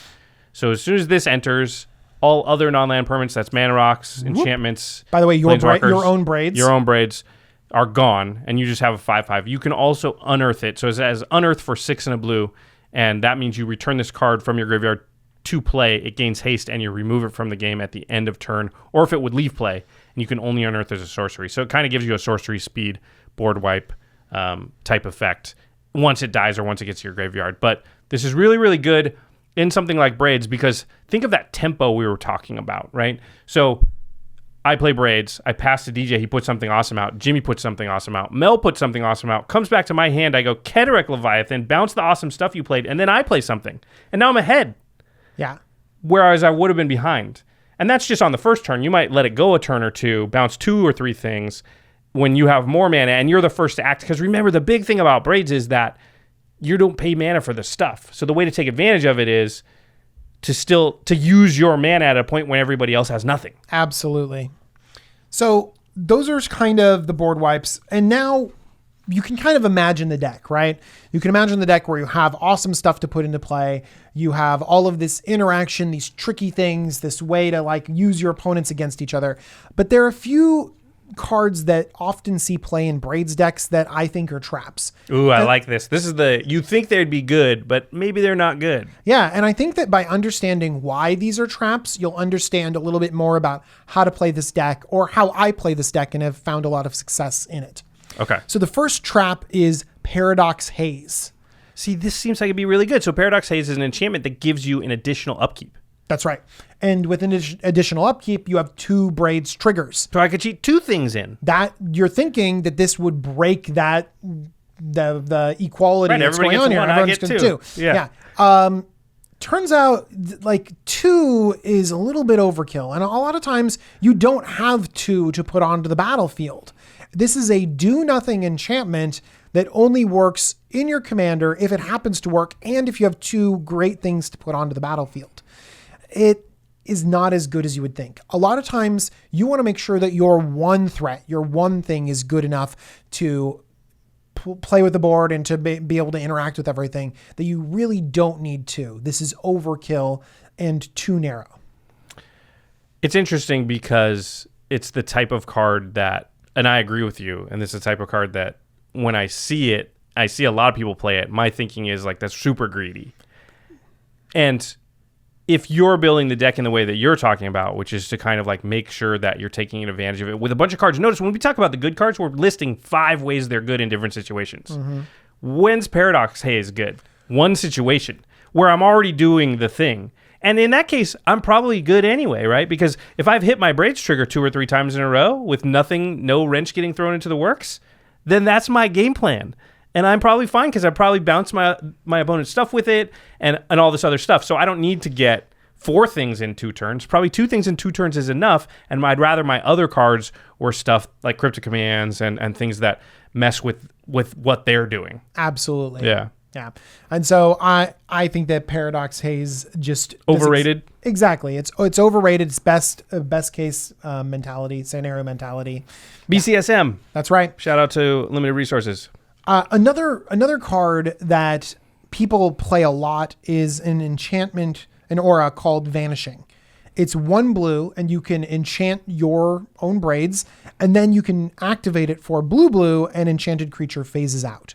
So as soon as this enters, all other non-land permanents, that's mana rocks, enchantments. By the way, your own braids are gone, and you just have a 5/5. You can also unearth it. So it says unearth for 6 and a blue, and that means you return this card from your graveyard to play. It gains haste, and you remove it from the game at the end of turn, or if it would leave play, and you can only unearth as a sorcery. So it kind of gives you a sorcery speed board wipe type effect once it dies or once it gets to your graveyard. But this is really, really good in something like Braids because think of that tempo we were talking about, right? So I play Braids. I pass to DJ. He puts something awesome out. Jimmy puts something awesome out. Mel puts something awesome out. Comes back to my hand. I go Cataract Leviathan, bounce the awesome stuff you played, and then I play something. And now I'm ahead. Yeah. Whereas I would have been behind. And that's just on the first turn. You might let it go a turn or two, bounce 2 or 3 things when you have more mana and you're the first to act. Because remember, the big thing about Braids is that you don't pay mana for the stuff. So the way to take advantage of it is to use your mana at a point when everybody else has nothing. Absolutely. So those are kind of the board wipes. And now you can kind of imagine the deck, right? You can imagine the deck where you have awesome stuff to put into play. You have all of this interaction, these tricky things, this way to like use your opponents against each other. But there are a few cards that often see play in Braids decks that I think are traps. Ooh, I like this. This is you think they'd be good, but maybe they're not good. Yeah, and I think that by understanding why these are traps, you'll understand a little bit more about how to play this deck or how I play this deck and have found a lot of success in it. Okay. So the first trap is Paradox Haze. See, this seems like it'd be really good. So Paradox Haze is an enchantment that gives you an additional upkeep. That's right. And with an additional upkeep, you have 2 Braids triggers. So I could cheat 2 things in. That you're thinking that this would break that the equality Right, that's everybody going on gets here. one, I Everyone's get gonna 2. Yeah. Turns out like 2 is a little bit overkill. And a lot of times you don't have 2 to put onto the battlefield. This is a do nothing enchantment that only works in your commander if it happens to work and if you have 2 great things to put onto the battlefield. It is not as good as you would think. A lot of times you want to make sure that your one threat, your one thing is good enough to play with the board and to be able to interact with everything, that you really don't need 2. This is overkill and too narrow. It's interesting because it's the type of card that, and I agree with you, and this is the type of card that when I see it, I see a lot of people play it. My thinking is like, that's super greedy. And if you're building the deck in the way that you're talking about, which is to kind of like make sure that you're taking advantage of it with a bunch of cards. Notice when we talk about the good cards, we're listing 5 ways they're good in different situations. Mm-hmm. When's Paradox Haze good? One situation where I'm already doing the thing. And in that case, I'm probably good anyway, right? Because if I've hit my Braids trigger 2 or 3 times in a row with nothing, no wrench getting thrown into the works, then that's my game plan. And I'm probably fine because I probably bounced my opponent's stuff with it and all this other stuff. So I don't need to get 4 things in 2 turns. Probably 2 things in 2 turns is enough. And I'd rather my other cards were stuff like Cryptic Commands and things that mess with what they're doing. Absolutely. Yeah. Yeah. And so I think that Paradox Haze just overrated. Exactly. It's overrated. It's best case mentality, scenario mentality. BCSM. Yeah. That's right. Shout out to Limited Resources. Another card that people play a lot is an enchantment, an aura called Vanishing. It's 1 blue, and you can enchant your own Braids, and then you can activate it for blue, and enchanted creature phases out.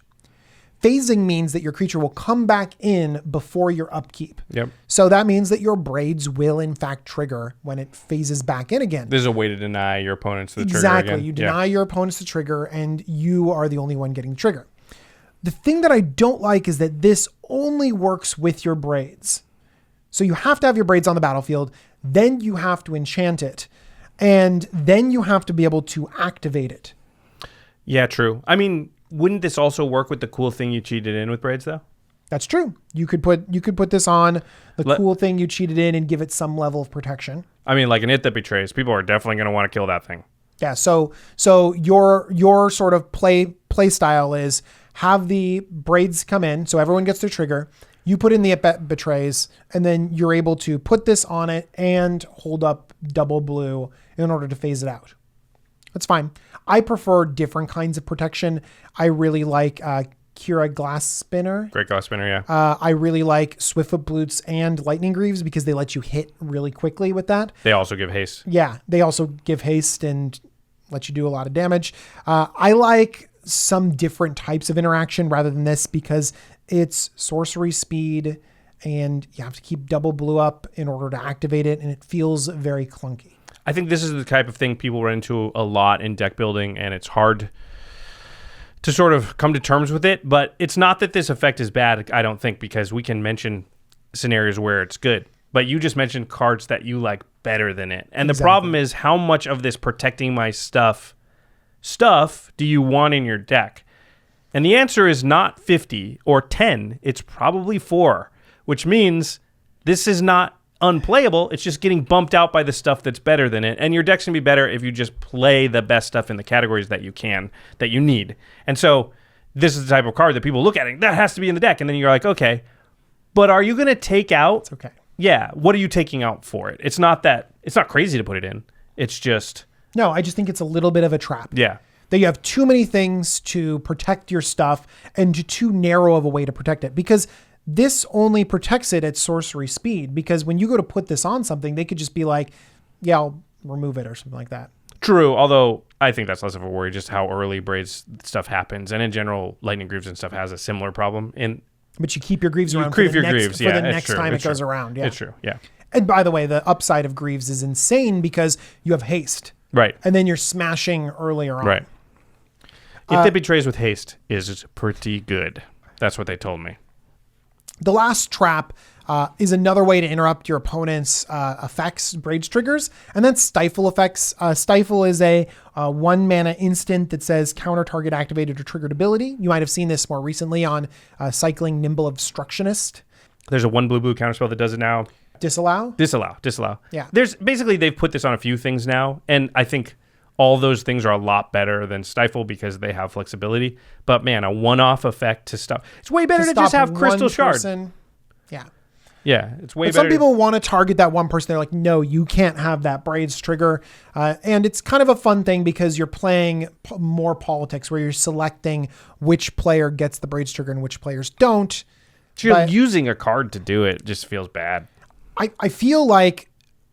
Phasing means that your creature will come back in before your upkeep. Yep. So that means that your Braids will in fact trigger when it phases back in again. There's a way to deny your opponents the trigger Exactly. again. You deny your opponents the trigger and you are the only one getting the trigger. The thing that I don't like is that this only works with your Braids. So you have to have your Braids on the battlefield, then you have to enchant it, and then you have to be able to activate it. Yeah, true. I mean, wouldn't this also work with the cool thing you cheated in with Braids, though? That's true. You could put this on the cool thing you cheated in and give it some level of protection. I mean, like an It That Betrays. People are definitely going to want to kill that thing. Yeah. So your sort of play style is have the Braids come in, so everyone gets their trigger. You put in the It That Betrays, and then you're able to put this on it and hold up double blue in order to phase it out. That's fine. I prefer different kinds of protection. I really like Kira Glass Spinner. Great Glass Spinner, yeah. I really like Swiftfoot Boots and Lightning Greaves because they let you hit really quickly with that. They also give haste. Yeah, they also give haste and let you do a lot of damage. I like some different types of interaction rather than this because it's sorcery speed and you have to keep double blue up in order to activate it, and it feels very clunky. I think this is the type of thing people run into a lot in deck building, and it's hard to sort of come to terms with it. But it's not that this effect is bad, I don't think, because we can mention scenarios where it's good. But you just mentioned cards that you like better than it. And The problem is, how much of this protecting my stuff do you want in your deck? And the answer is not 50 or 10. It's probably 4, which means this is not unplayable. It's just getting bumped out by the stuff that's better than it. And your deck's going to be better if you just play the best stuff in the categories that you need. And so this is the type of card that people look at and that has to be in the deck. And then you're like, okay, but are you going to take out Yeah, what are you taking out for it? It's not crazy to put it in. It's just... No, I just think it's a little bit of a trap. Yeah. That you have too many things to protect your stuff and too narrow of a way to protect it. Because this only protects it at sorcery speed. Because when you go to put this on something, they could just be like, yeah, I'll remove it or something like that. True, although I think that's less of a worry, just how early Braids stuff happens. And in general, Lightning Greaves and stuff has a similar problem. But you keep your Greaves around for the next time it goes around. Yeah. It's true, yeah. And by the way, the upside of Greaves is insane because you have haste. Right. And then you're smashing earlier on. Right. If it betrays with haste is pretty good. That's what they told me. The last trap is another way to interrupt your opponent's effects, Braids triggers, and that's Stifle effects. Stifle is a 1 mana instant that says counter target activated or triggered ability. You might have seen this more recently on Cycling Nimble Obstructionist. There's a 1 blue counterspell that does it now. Disallow. Yeah. There's basically they've put this on a few things now, and I think all those things are a lot better than Stifle because they have flexibility. But man, a one-off effect to stop. It's way better to just have Crystal Shard. Yeah. Yeah, it's way but better. Some people want to target that one person. They're like, no, you can't have that Braids trigger. And it's kind of a fun thing because you're playing more politics where you're selecting which player gets the Braids trigger and which players don't. Just using a card to do it just feels bad. I feel like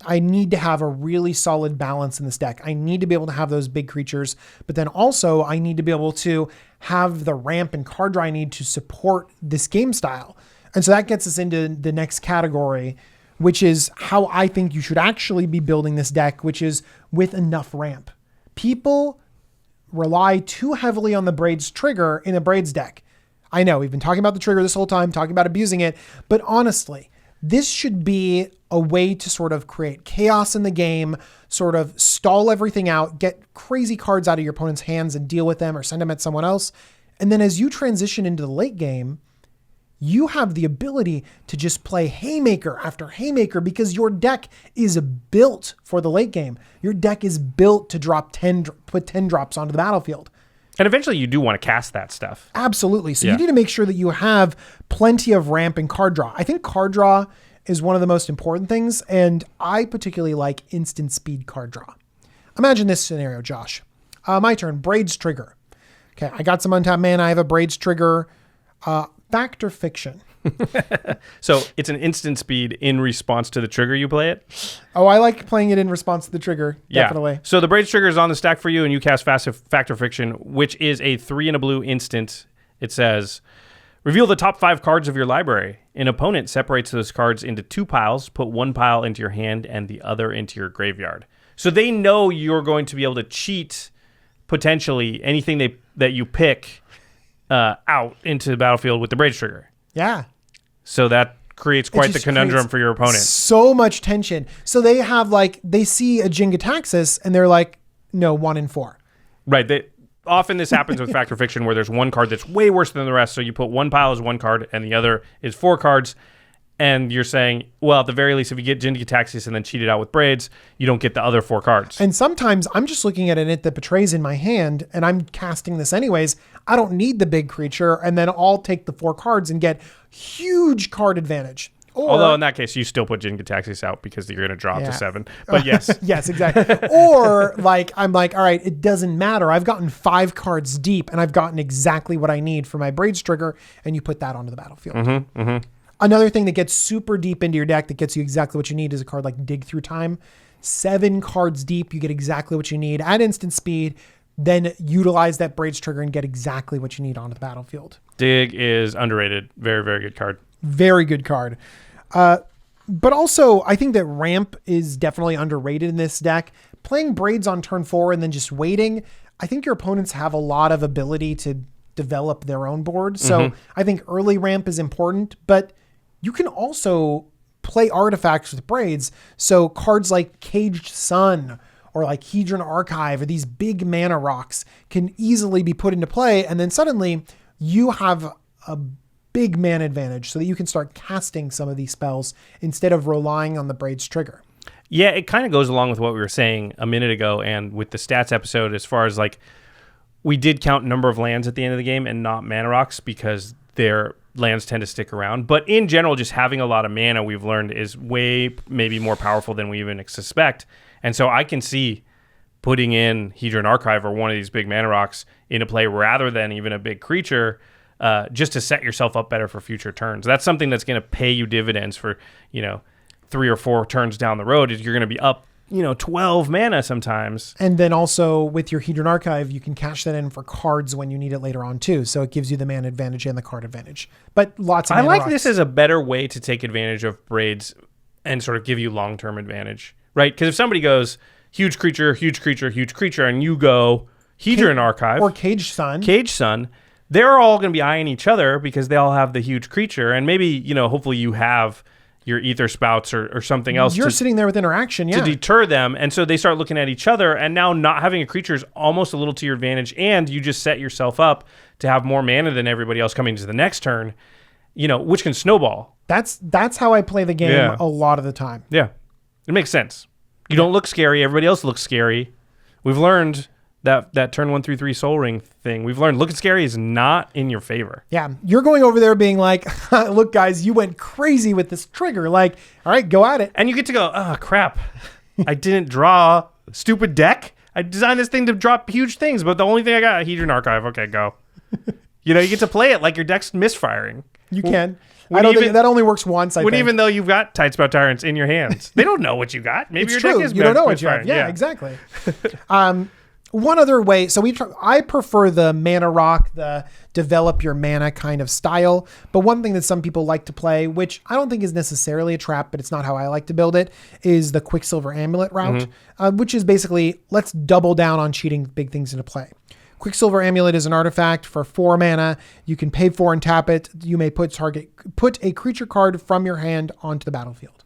I need to have a really solid balance in this deck. I need to be able to have those big creatures, but then also I need to be able to have the ramp and card draw I need to support this game style. And so that gets us into the next category, which is how I think you should actually be building this deck, which is with enough ramp. People rely too heavily on the Braids trigger in a Braids deck. I know we've been talking about the trigger this whole time, talking about abusing it, but honestly, this should be a way to sort of create chaos in the game, sort of stall everything out, get crazy cards out of your opponent's hands and deal with them or send them at someone else. And then as you transition into the late game, you have the ability to just play haymaker after haymaker because your deck is built for the late game. Your deck is built to put 10 drops onto the battlefield. And eventually you do want to cast that stuff. Absolutely. So you need to make sure that you have plenty of ramp and card draw. I think card draw is one of the most important things, and I particularly like instant speed card draw. Imagine this scenario, Josh. My turn, Braids trigger. Okay, I got some untapped mana. I have a Braids trigger. Fact or fiction? So it's an instant speed in response to the trigger you play it? Oh, I like playing it in response to the trigger, definitely. Yeah. So the Braids trigger is on the stack for you, and you cast Fact or Fiction, which is a 3 and a blue instant. It says, reveal the top 5 cards of your library. An opponent separates those cards into 2 piles, put 1 pile into your hand and the other into your graveyard. So they know you're going to be able to cheat, potentially, anything that you pick out into the battlefield with the Braids trigger. Yeah. So that creates quite the conundrum for your opponent. So much tension. So they have they see a Jingataxis and they're like, no, 1 and 4. Right. Often this happens with Fact or Fiction where there's one card that's way worse than the rest. So you put 1 pile as 1 card and the other is 4 cards. And you're saying, well, at the very least, if you get Jingataxis and then cheat it out with Braids, you don't get the other 4 cards. And sometimes I'm just looking at an It That Betrays in my hand and I'm casting this anyways. I don't need the big creature. And then I'll take the 4 cards and get huge card advantage. Although in that case, you still put Jingataxis out because you're going to drop to 7. But yes. Yes, exactly. Or I'm like, all right, it doesn't matter. I've gotten 5 cards deep and I've gotten exactly what I need for my Braids trigger. And you put that onto the battlefield. Mm-hmm, mm-hmm. Another thing that gets super deep into your deck that gets you exactly what you need is a card like Dig Through Time. 7 cards deep, you get exactly what you need at instant speed, then utilize that Braids trigger and get exactly what you need onto the battlefield. Dig is underrated. Very, very good card. Very good card. But also, I think that Ramp is definitely underrated in this deck. Playing Braids on turn 4 and then just waiting, I think your opponents have a lot of ability to develop their own board. So I think early Ramp is important, but you can also play artifacts with Braids. So cards like Caged Sun or like Hedron Archive or these big mana rocks can easily be put into play. And then suddenly you have a big mana advantage so that you can start casting some of these spells instead of relying on the Braids trigger. Yeah, it kind of goes along with what we were saying a minute ago and with the stats episode as far as we did count number of lands at the end of the game and not mana rocks because their lands tend to stick around. But in general, just having a lot of mana, we've learned, is way maybe more powerful than we even suspect. And so I can see putting in Hedron Archive or one of these big mana rocks into play rather than even a big creature, just to set yourself up better for future turns. That's something that's going to pay you dividends for, 3 or 4 turns down the road. Is you're going to be up 12 mana sometimes. And then also with your Hedron Archive, you can cash that in for cards when you need it later on too. So it gives you the mana advantage and the card advantage. But lots of mana rocks. This as a better way to take advantage of Braids and sort of give you long-term advantage, right? Because if somebody goes huge creature, and you go Hedron Archive. Or Caged Sun. They're all going to be eyeing each other because they all have the huge creature. And maybe, hopefully you have your Ether Spouts or something else. You're sitting there with interaction, to deter them. And so they start looking at each other. And now not having a creature is almost a little to your advantage. And you just set yourself up to have more mana than everybody else coming to the next turn, which can snowball. That's how I play the game a lot of the time. Yeah. It makes sense. You don't look scary. Everybody else looks scary. We've learned that turn 1 through 3 Soul Ring thing. We've learned looking scary is not in your favor. Yeah. You're going over there being like, look, guys, you went crazy with this trigger. Like, all right, go at it. And you get to go, oh, crap. I didn't draw a stupid deck. I designed this thing to drop huge things, but the only thing I got, Hedron Archive. Okay, go. You get to play it like your deck's misfiring. You can. I don't think that only works once. I think. Even though you've got Tidespout Tyrants in your hands, they don't know what you got. Maybe it's your true. deck is you don't know what you misfiring. have. Yeah, exactly. One other way, so I prefer the mana rock, the develop your mana kind of style. But one thing that some people like to play, which I don't think is necessarily a trap, but it's not how I like to build it, is the Quicksilver Amulet route, which is basically let's double down on cheating big things into play. Quicksilver Amulet is an artifact for 4 mana. You can pay 4 and tap it. You may put a creature card from your hand onto the battlefield.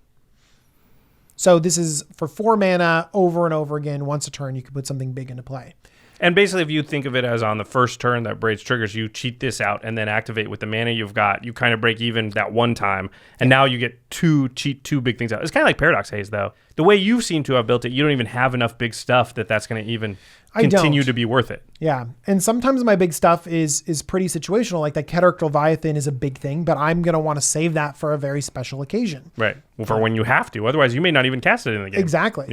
So this is for 4 mana over and over again. Once a turn, you can put something big into play. And basically, if you think of it as on the first turn that Braids triggers, you cheat this out and then activate with the mana you've got. You kind of break even that one time, and now you get cheat 2 big things out. It's kind of like Paradox Haze, though. The way you seem to have built it, you don't even have enough big stuff that's going to even continue to be worth it. Yeah, and sometimes my big stuff is pretty situational. Like that Kedark Leviathan is a big thing, but I'm going to want to save that for a very special occasion. Right, well, for when you have to. Otherwise, you may not even cast it in the game. Exactly.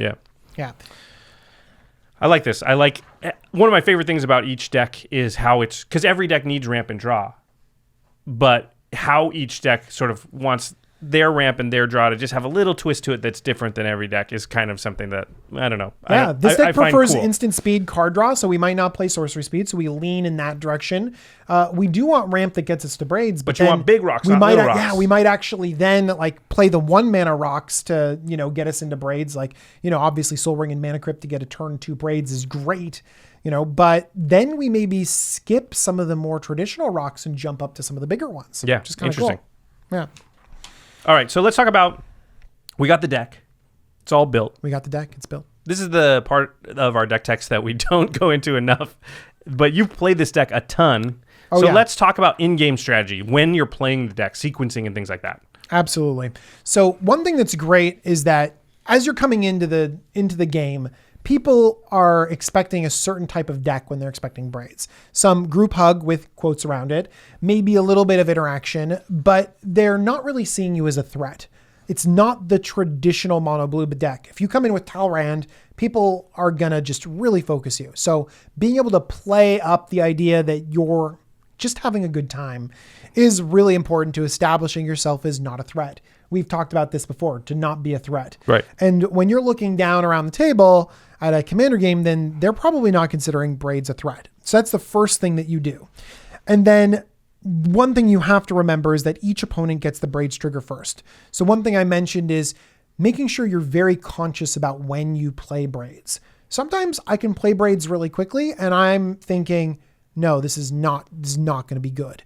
Yeah. I like this. One of my favorite things about each deck is how it's, because every deck needs ramp and draw, but how each deck sort of wants their ramp and their draw to just have a little twist to it that's different than every deck is kind of something that, I don't know. Yeah, this deck prefers cool. instant speed card draw, so we might not play sorcery speed, so we lean in that direction. We do want ramp that gets us to Braids, but you want big rocks, not little rocks. Yeah, we might actually then play the 1 mana rocks to, get us into Braids. Obviously Soul Ring and Mana Crypt to get a turn 2 Braids is great. But then we maybe skip some of the more traditional rocks and jump up to some of the bigger ones. Yeah, which is kind of interesting. Cool. Yeah. All right, so let's talk about, we got the deck. It's all built. We got the deck. It's built. This is the part of our deck text that we don't go into enough, but you've played this deck a ton. Let's talk about in-game strategy when you're playing the deck, sequencing and things like that. Absolutely. So one thing that's great is that as you're coming into the game, people are expecting a certain type of deck when they're expecting Braids. Some group hug with quotes around it, maybe a little bit of interaction, but they're not really seeing you as a threat. It's not the traditional mono blue deck. If you come in with Talrand, people are going to just really focus you. So being able to play up the idea that you're just having a good time is really important to establishing yourself as not a threat. We've talked about this before, to not be a threat. Right. And when you're looking down around the table at a commander game, then they're probably not considering Braids a threat. So that's the first thing that you do. And then one thing you have to remember is that each opponent gets the Braids trigger first. So one thing I mentioned is making sure you're very conscious about when you play Braids. Sometimes I can play Braids really quickly and I'm thinking, no, this is not going to be good.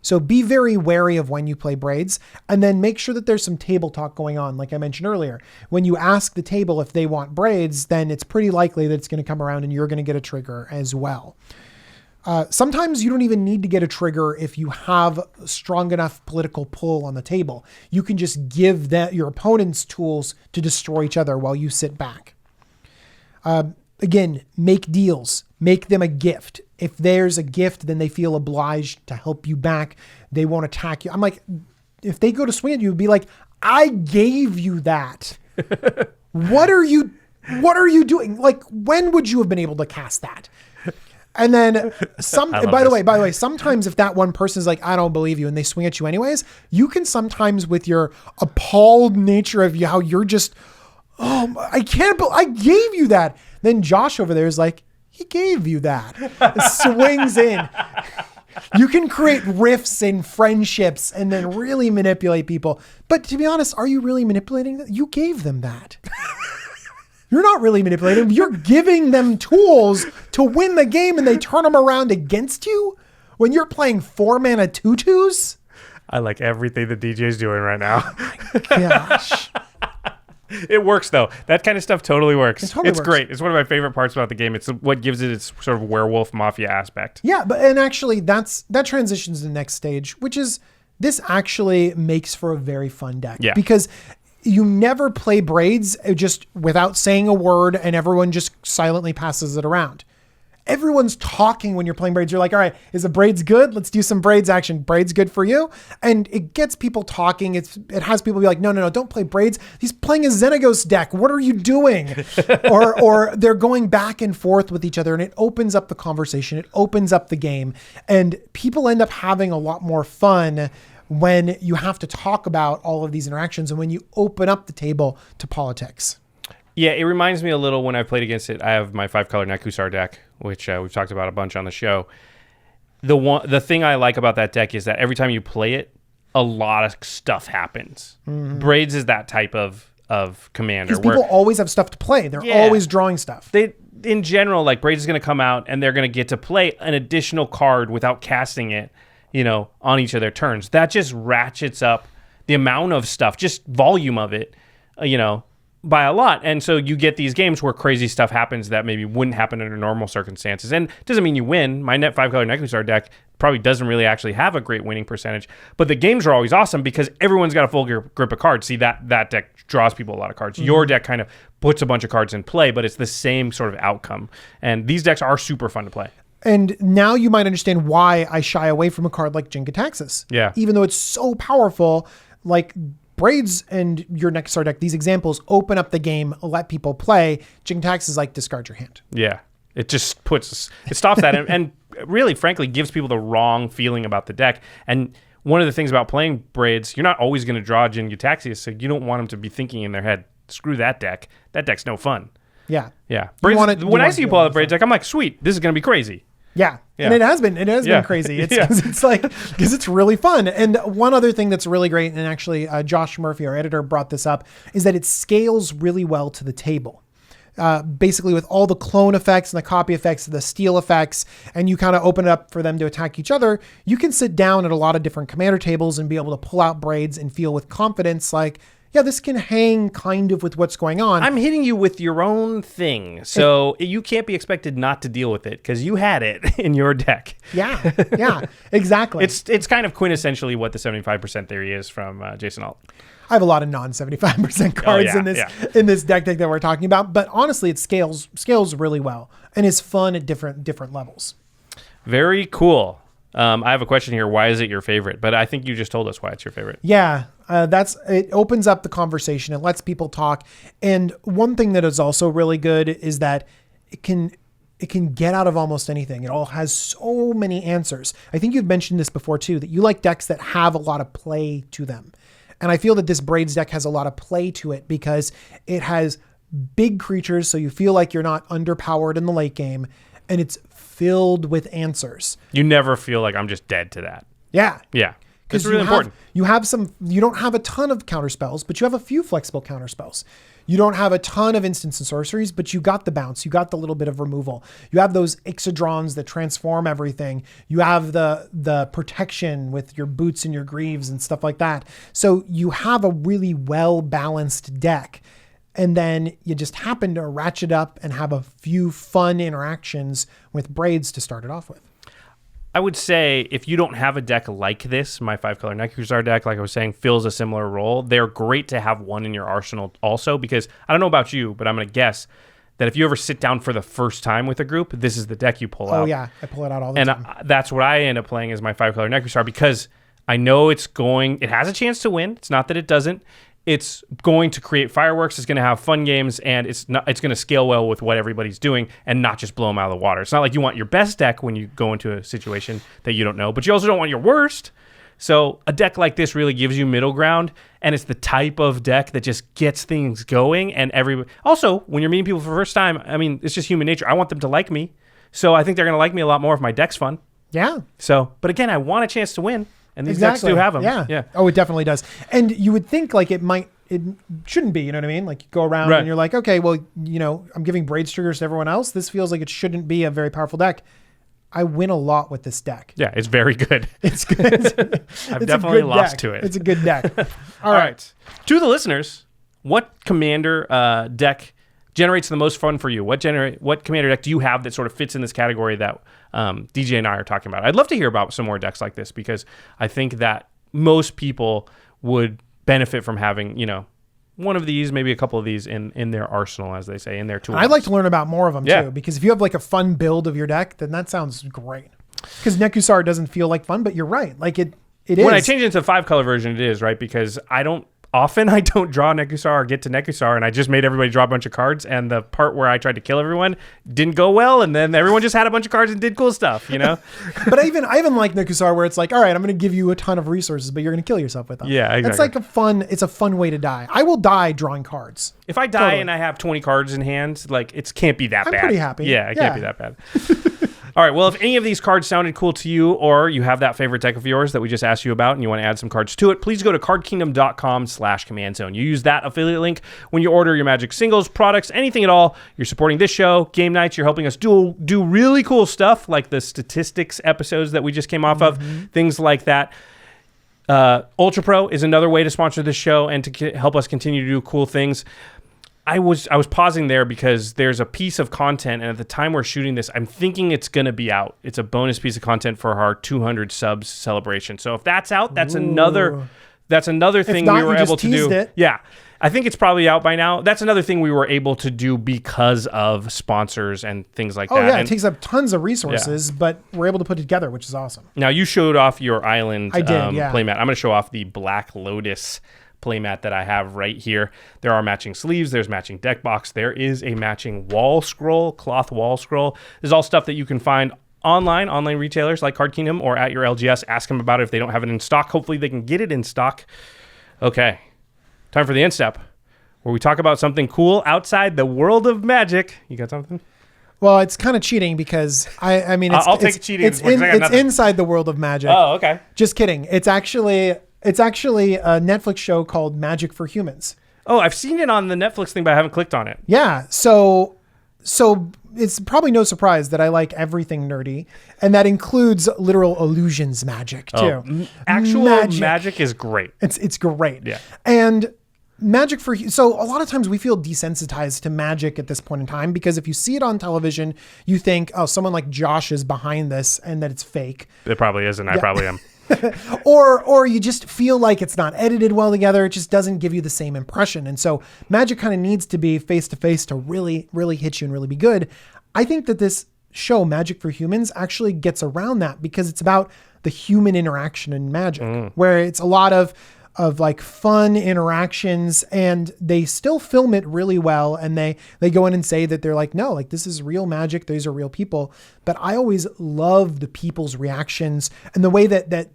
So be very wary of when you play Braids, and then make sure that there's some table talk going on. Like I mentioned earlier, when you ask the table if they want Braids, then it's pretty likely that it's going to come around and you're going to get a trigger as well. Sometimes you don't even need to get a trigger if you have strong enough political pull on the table. You can just give your opponents tools to destroy each other while you sit back. Again, make deals, make them a gift. If there's a gift, then they feel obliged to help you back. They won't attack you. I'm like, if they go to swing at you, be like, I gave you that. What are you doing? Like, when would you have been able to cast that? And then by the way, sometimes if that one person is like, I don't believe you, and they swing at you anyways, you can sometimes, with your appalled nature of how you're just, I gave you that. Then Josh over there is like, he gave you that. Swings in. You can create rifts and friendships and then really manipulate people. But to be honest, are you really manipulating them? You gave them that. You're not really manipulating them. You're giving them tools to win the game, and they turn them around against you when you're playing 4-mana tutus. I like everything the DJ's doing right now. Oh my gosh. It works, though. That kind of stuff totally works. It totally works. Great. It's one of my favorite parts about the game. It's what gives it its sort of werewolf mafia aspect. Yeah, and actually that transitions to the next stage, which is this actually makes for a very fun deck. Yeah. Because you never play Braids just without saying a word and everyone just silently passes it around. Everyone's talking when you're playing Braids. You're like, all right, is the Braids good? Let's do some Braids action. Braids good for you? And it gets people talking. It has people be like, no, don't play Braids. He's playing a Xenagos deck. What are you doing? or they're going back and forth with each other, and it opens up the conversation. It opens up the game, and people end up having a lot more fun when you have to talk about all of these interactions and when you open up the table to politics. Yeah, it reminds me a little when I played against it. I have my 5-color Nekusar deck, which we've talked about a bunch on the show. The thing I like about that deck is that every time you play it, a lot of stuff happens. Mm-hmm. Braids is that type of commander. Because people always have stuff to play. They're always drawing stuff. In general, like Braids is going to come out and they're going to get to play an additional card without casting it, on each of their turns. That just ratchets up the amount of stuff, just volume of it, by a lot. And so you get these games where crazy stuff happens that maybe wouldn't happen under normal circumstances. And it doesn't mean you win. My 5-color Nekusar deck probably doesn't really actually have a great winning percentage, but the games are always awesome because everyone's got a full grip of cards. See, that deck draws people a lot of cards. Mm-hmm. Your deck kind of puts a bunch of cards in play, but it's the same sort of outcome. And these decks are super fun to play. And now you might understand why I shy away from a card like Jin-Gitaxias. Yeah. Even though it's so powerful, like Braids and your Nekusar deck, these examples open up the game, let people play. Jin-Gitaxias is like, discard your hand. Yeah. It just it stops that and really, frankly, gives people the wrong feeling about the deck. And one of the things about playing Braids, you're not always going to draw Jin-Gitaxias, so you don't want them to be thinking in their head, screw that deck. That deck's no fun. Yeah. Yeah. Braids, when I see you pull out the Braids deck, I'm like, sweet, this is going to be crazy. Yeah. And it has been crazy. It's like, because it's really fun. And one other thing that's really great, and actually Josh Murphy, our editor, brought this up, is that it scales really well to the table. Basically with all the clone effects and the copy effects, the steal effects, and you kind of open it up for them to attack each other, you can sit down at a lot of different commander tables and be able to pull out Braids and feel with confidence like, yeah, this can hang kind of with what's going on. I'm hitting you with your own thing, so you can't be expected not to deal with it because you had it in your deck. Yeah, exactly. It's kind of quintessentially what the 75% theory is from Jason Alt. I have a lot of non-75% cards in this deck that we're talking about, but honestly, it scales really well and is fun at different levels. Very cool. I have a question here. Why is it your favorite? But I think you just told us why it's your favorite. Yeah, it opens up the conversation. It lets people talk. And one thing that is also really good is that it can get out of almost anything. It all has so many answers. I think you've mentioned this before too, that you like decks that have a lot of play to them. And I feel that this Braids deck has a lot of play to it because it has big creatures, so you feel like you're not underpowered in the late game, and it's filled with answers. You never feel like I'm just dead to that. Yeah. Yeah. It's really important. You don't have a ton of counter spells, but you have a few flexible counter spells. You don't have a ton of instants and sorceries, but you got the bounce. You got the little bit of removal. You have those Ixodrons that transform everything. You have the protection with your boots and your greaves and stuff like that. So you have a really well-balanced deck. And then you just happen to ratchet up and have a few fun interactions with Braids to start it off with. I would say if you don't have a deck like this, my 5-color Nekusar deck, like I was saying, fills a similar role. They're great to have one in your arsenal also because I don't know about you, but I'm going to guess that if you ever sit down for the first time with a group, this is the deck you pull out. Oh yeah, I pull it out all the time. And that's what I end up playing as my 5-color Necrosar, because I know it has a chance to win. It's not that it doesn't. It's going to create fireworks. It's going to have fun games, and it's going to scale well with what everybody's doing and not just blow them out of the water. It's not like you want your best deck when you go into a situation that you don't know, but you also don't want your worst. So a deck like this really gives you middle ground, and it's the type of deck that just gets things going. And also, when you're meeting people for the first time, I mean, it's just human nature. I want them to like me. So I think they're going to like me a lot more if my deck's fun. Yeah. So, but again, I want a chance to win. And these decks do have them. Yeah. Oh, it definitely does. And you would think like it shouldn't be, you know what I mean? Like you go around and you're like, okay, well, I'm giving Braids triggers to everyone else. This feels like it shouldn't be a very powerful deck. I win a lot with this deck. Yeah, it's very good. It's good. I've definitely lost to it. It's a good deck. All right. To the listeners, what commander deck generates the most fun for you? What commander deck do you have that sort of fits in this category that DJ and I are talking about? I'd love to hear about some more decks like this, because I think that most people would benefit from having, one of these, maybe a couple of these in their arsenal, as they say, in their tool. I'd like to learn about more of them too, because if you have like a fun build of your deck, then that sounds great. Because Necrosar doesn't feel like fun, but you're right. Like it is. When I change it into the 5-color version, it is, right? Because I don't draw Necrosar or get to Necrosar, and I just made everybody draw a bunch of cards, and the part where I tried to kill everyone didn't go well, and then everyone just had a bunch of cards and did cool stuff, But I even like Necrosar, where it's like, all right, I'm going to give you a ton of resources, but you're going to kill yourself with them. Yeah, exactly. It's like a fun way to die. I will die drawing cards. If I die and I have 20 cards in hand, like it can't be that bad. I'm pretty happy. Yeah, it can't be that bad. All right, well, if any of these cards sounded cool to you, or you have that favorite deck of yours that we just asked you about and you want to add some cards to it, please go to cardkingdom.com/commandzone. You use that affiliate link when you order your Magic singles, products, anything at all. You're supporting this show, game nights. You're helping us do really cool stuff like the statistics episodes that we just came off of, things like that. Ultra Pro is another way to sponsor this show and to help us continue to do cool things. I was pausing there because there's a piece of content, and at the time we're shooting this, I'm thinking it's going to be out. It's a bonus piece of content for our 200 subs celebration. So if that's out, that's another thing we were able to do. It. Yeah. I think it's probably out by now. That's another thing we were able to do because of sponsors and things like that. Oh yeah, and it takes up tons of resources, but we're able to put it together, which is awesome. Now you showed off your island playmat. I'm going to show off the Black Lotus playmat that I have right here. There are matching sleeves. There's matching deck box. There is a matching wall scroll, cloth wall scroll. This is all stuff that you can find online retailers like Card Kingdom or at your LGS. Ask them about it if they don't have it in stock. Hopefully they can get it in stock. Okay, time for the end step, where we talk about something cool outside the world of Magic. You got something? Well, it's kind of cheating because I mean, I'll take cheating. It's inside the world of Magic. Oh, okay. Just kidding. It's actually a Netflix show called Magic for Humans. Oh, I've seen it on the Netflix thing, but I haven't clicked on it. Yeah. So it's probably no surprise that I like everything nerdy, and that includes literal illusions magic too. Actual magic is great. It's great. Yeah. And so a lot of times we feel desensitized to magic at this point in time, because if you see it on television, you think, oh, someone like Josh is behind this and that it's fake. It probably is, and I probably am. or you just feel like it's not edited well together. It just doesn't give you the same impression. And so magic kind of needs to be face to face to really, really hit you and really be good. I think that this show, Magic for Humans, actually gets around that, because it's about the human interaction in magic, where it's a lot of like fun interactions, and they still film it really well. And they go in and say that they're like, no, like this is real magic. These are real people. But I always love the people's reactions and the way that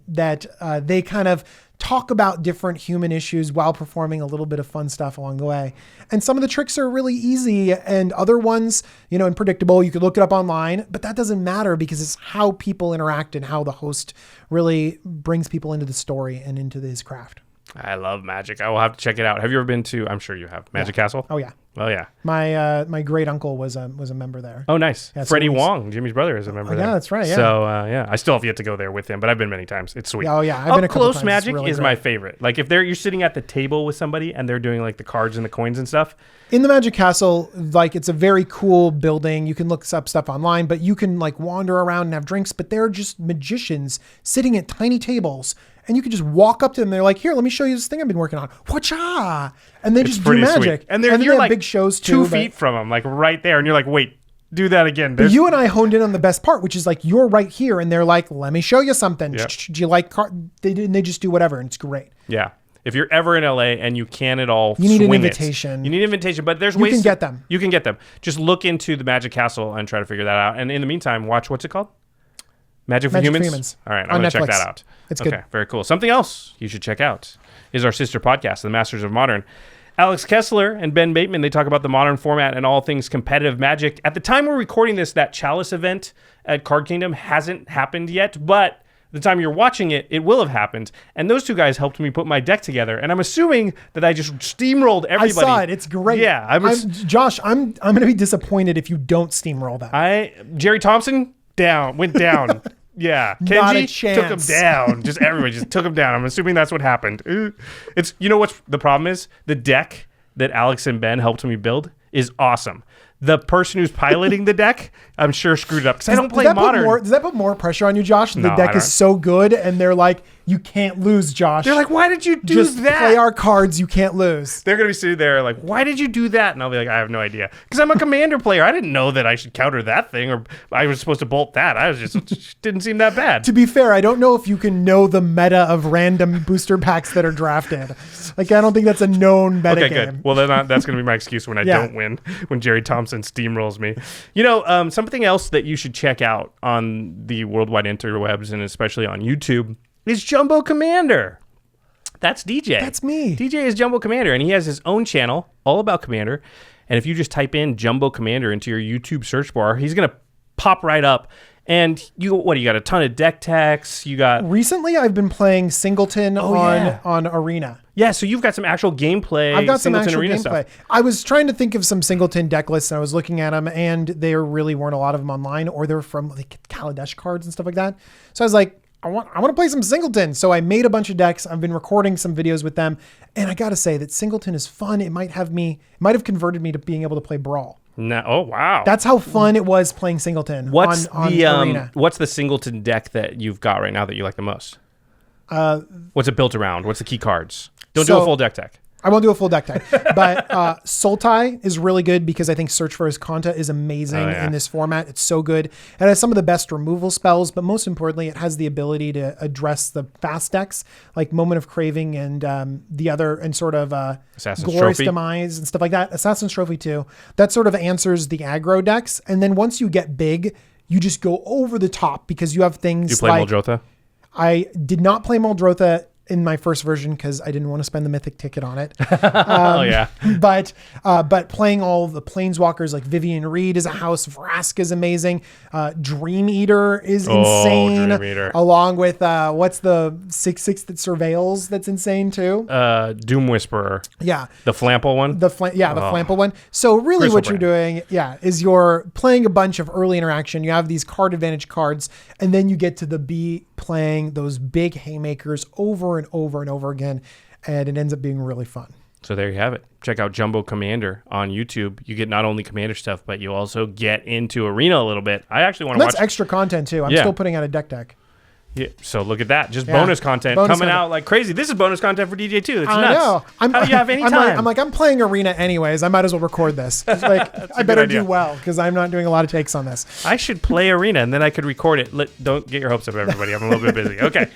they kind of talk about different human issues while performing a little bit of fun stuff along the way. And some of the tricks are really easy, and other ones, and predictable. You could look it up online, but that doesn't matter, because it's how people interact and how the host really brings people into the story and into his craft. I love Magic. I will have to check it out. Have you ever been to, I'm sure you have, Magic Castle? Oh, yeah. Oh, yeah. My great uncle was a member there. Oh, nice. Yeah, Freddie Wong, Jimmy's brother, is a member there. Yeah, that's right. Yeah. So, I still have yet to go there with him, but I've been many times. It's sweet. Oh, yeah. I've been a couple Up close times. Magic really is great. my favorite. Like if you're sitting at the table with somebody and they're doing like the cards and the coins and stuff. In the Magic Castle, like it's a very cool building. You can look up stuff online, but you can like wander around and have drinks, but they're just magicians sitting at tiny tables. and you can just walk up to them. They're like, here, let me show you this thing I've been working on. Whatcha? And they just do pretty magic. sweet. And then you're they have like big shows too. 2 feet from them, like right there. And you're like, wait, do that again. But you and I honed in on the best part, which is like, you're right here. And they're like, let me show you something. Yep. Do you like they just do whatever. And it's great. Yeah. If you're ever in LA and you can at all, you need an swing invitation. You need an invitation, but there's ways you can get them. You can get them. Just look into the Magic Castle and try to figure that out. And in the meantime, watch, what's it called? Magic for Humans? All right, I'm going to check that out. It's good. Very cool. Something else you should check out is our sister podcast, The Masters of Modern. Alex Kessler and Ben Bateman, they talk about the modern format and all things competitive Magic. At the time we're recording this, that Chalice event at Card Kingdom hasn't happened yet, but the time you're watching it, it will have happened. And those two guys helped me put my deck together. And I'm assuming that I just steamrolled everybody. I saw it. It's great. Yeah. Josh, I'm going to be disappointed if you don't steamroll that. Jerry Thompson went down. Yeah. Not a Kenji chance. took him down. Just everybody just took him down. I'm assuming that's what happened. It's, you know what's the problem is? The deck that Alex and Ben helped me build is awesome. The person who's piloting the deck, I'm sure screwed it up because I don't play Modern. Does that put more pressure on you, Josh? The No, deck is so good, and they're like, you can't lose, Josh. They're like, why did you do Just that? play our cards, you can't lose. They're going to be sitting there like, why did you do that? And I'll be like, I have no idea. Because I'm a commander player. I didn't know that I should counter that thing or I was supposed to bolt that. I was just didn't seem that bad. To be fair, I don't know if you can know the meta of random booster packs that are drafted. Like, I don't think that's a known meta Okay, game. good. Well, then that's going to be my excuse when I don't win, when Jerry Thompson steamrolls me. You know, something else that you should check out on the worldwide interwebs and especially on YouTube is Jumbo Commander. That's DJ. That's me. DJ is Jumbo Commander, and he has his own channel all about Commander. And if you just type in Jumbo Commander into your YouTube search bar, he's going to pop right up. And you got a ton of deck techs. You got Recently, I've been playing Singleton on Arena. Yeah, so you've got some actual gameplay. I've got some Singleton actual Arena gameplay. stuff. I was trying to think of some Singleton deck lists, and I was looking at them, and there really weren't a lot of them online, or they're from like Kaladesh cards and stuff like that. So I was like, I want to play some Singleton. So I made a bunch of decks. I've been recording some videos with them, and I got to say that Singleton is fun. It might have converted me to being able to play Brawl. No, oh wow, That's how fun it was playing Singleton. What's on the Arena. what's the Singleton deck that you've got right now that you like the most? What's it built around? What's the key cards? Don't do a full deck. I won't do a full deck type, but Sultai is really good because I think Search for His Kanta is amazing in this format. It's so good. It has some of the best removal spells, but most importantly, it has the ability to address the fast decks like Moment of Craving and the other and sort of Assassin's Glorious Trophy. Demise and stuff like that. Assassin's Trophy too. That sort of answers the aggro decks, and then once you get big, you just go over the top because you have things. Do you play like Muldrotha? I did not play Muldrotha in my first version because I didn't want to spend the mythic ticket on it. Oh yeah. But playing all the planeswalkers like Vivian Reed is a house. Vrask is amazing. Dream Eater is insane. Dream Eater. Along with what's the 6/6 that surveils that's insane too. Doom Whisperer. Yeah. The Flample one. The Flample one. So really what you're doing, is you're playing a bunch of early interaction. You have these card advantage cards, and then you get to be playing those big haymakers over and over and over again, and it ends up being really fun. So there you have it. Check out Jumbo Commander on YouTube. You get not only Commander stuff, but you also get into Arena a little bit. I actually want to watch. That's extra content too. I'm still putting out a deck. Yeah, so look at that. Just bonus content coming out like crazy. This is bonus content for DJ too. It's nuts. I know. How do you have any time? I'm playing Arena anyways. I might as well record this. It's like I better do well because I'm not doing a lot of takes on this. I should play Arena and then I could record it. Don't get your hopes up, everybody. I'm a little bit busy. Okay.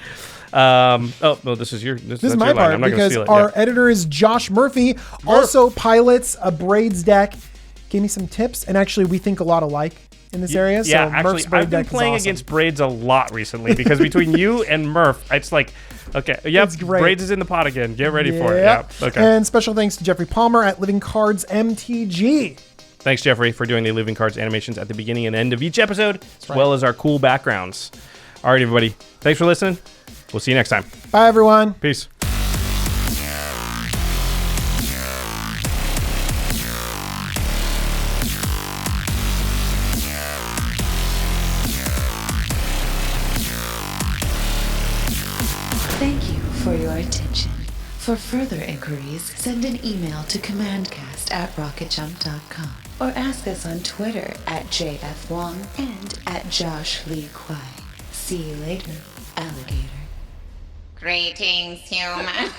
This is This is my part because our editor is Josh Murphy. Also pilots a Braids deck. Gave me some tips, and actually we think a lot alike in this area. Yeah, so actually, Murph's Braid I've been deck playing is awesome. against Braids a lot recently because between you and Murph, it's like, okay, yep, It's great. Braids is in the pot again. Get ready for it. Yep. Yeah. Okay. And special thanks to Geoffrey Palmer at Living Cards MTG. Thanks, Geoffrey, for doing the Living Cards animations at the beginning and end of each episode, as well as our cool backgrounds. All right, everybody. Thanks for listening. We'll see you next time. Bye, everyone. Peace. Thank you for your attention. For further inquiries, send an email to commandcast@rocketjump.com or ask us on Twitter @JFWong and @JoshLeeQuai. See you later, alligator. Greetings, humans.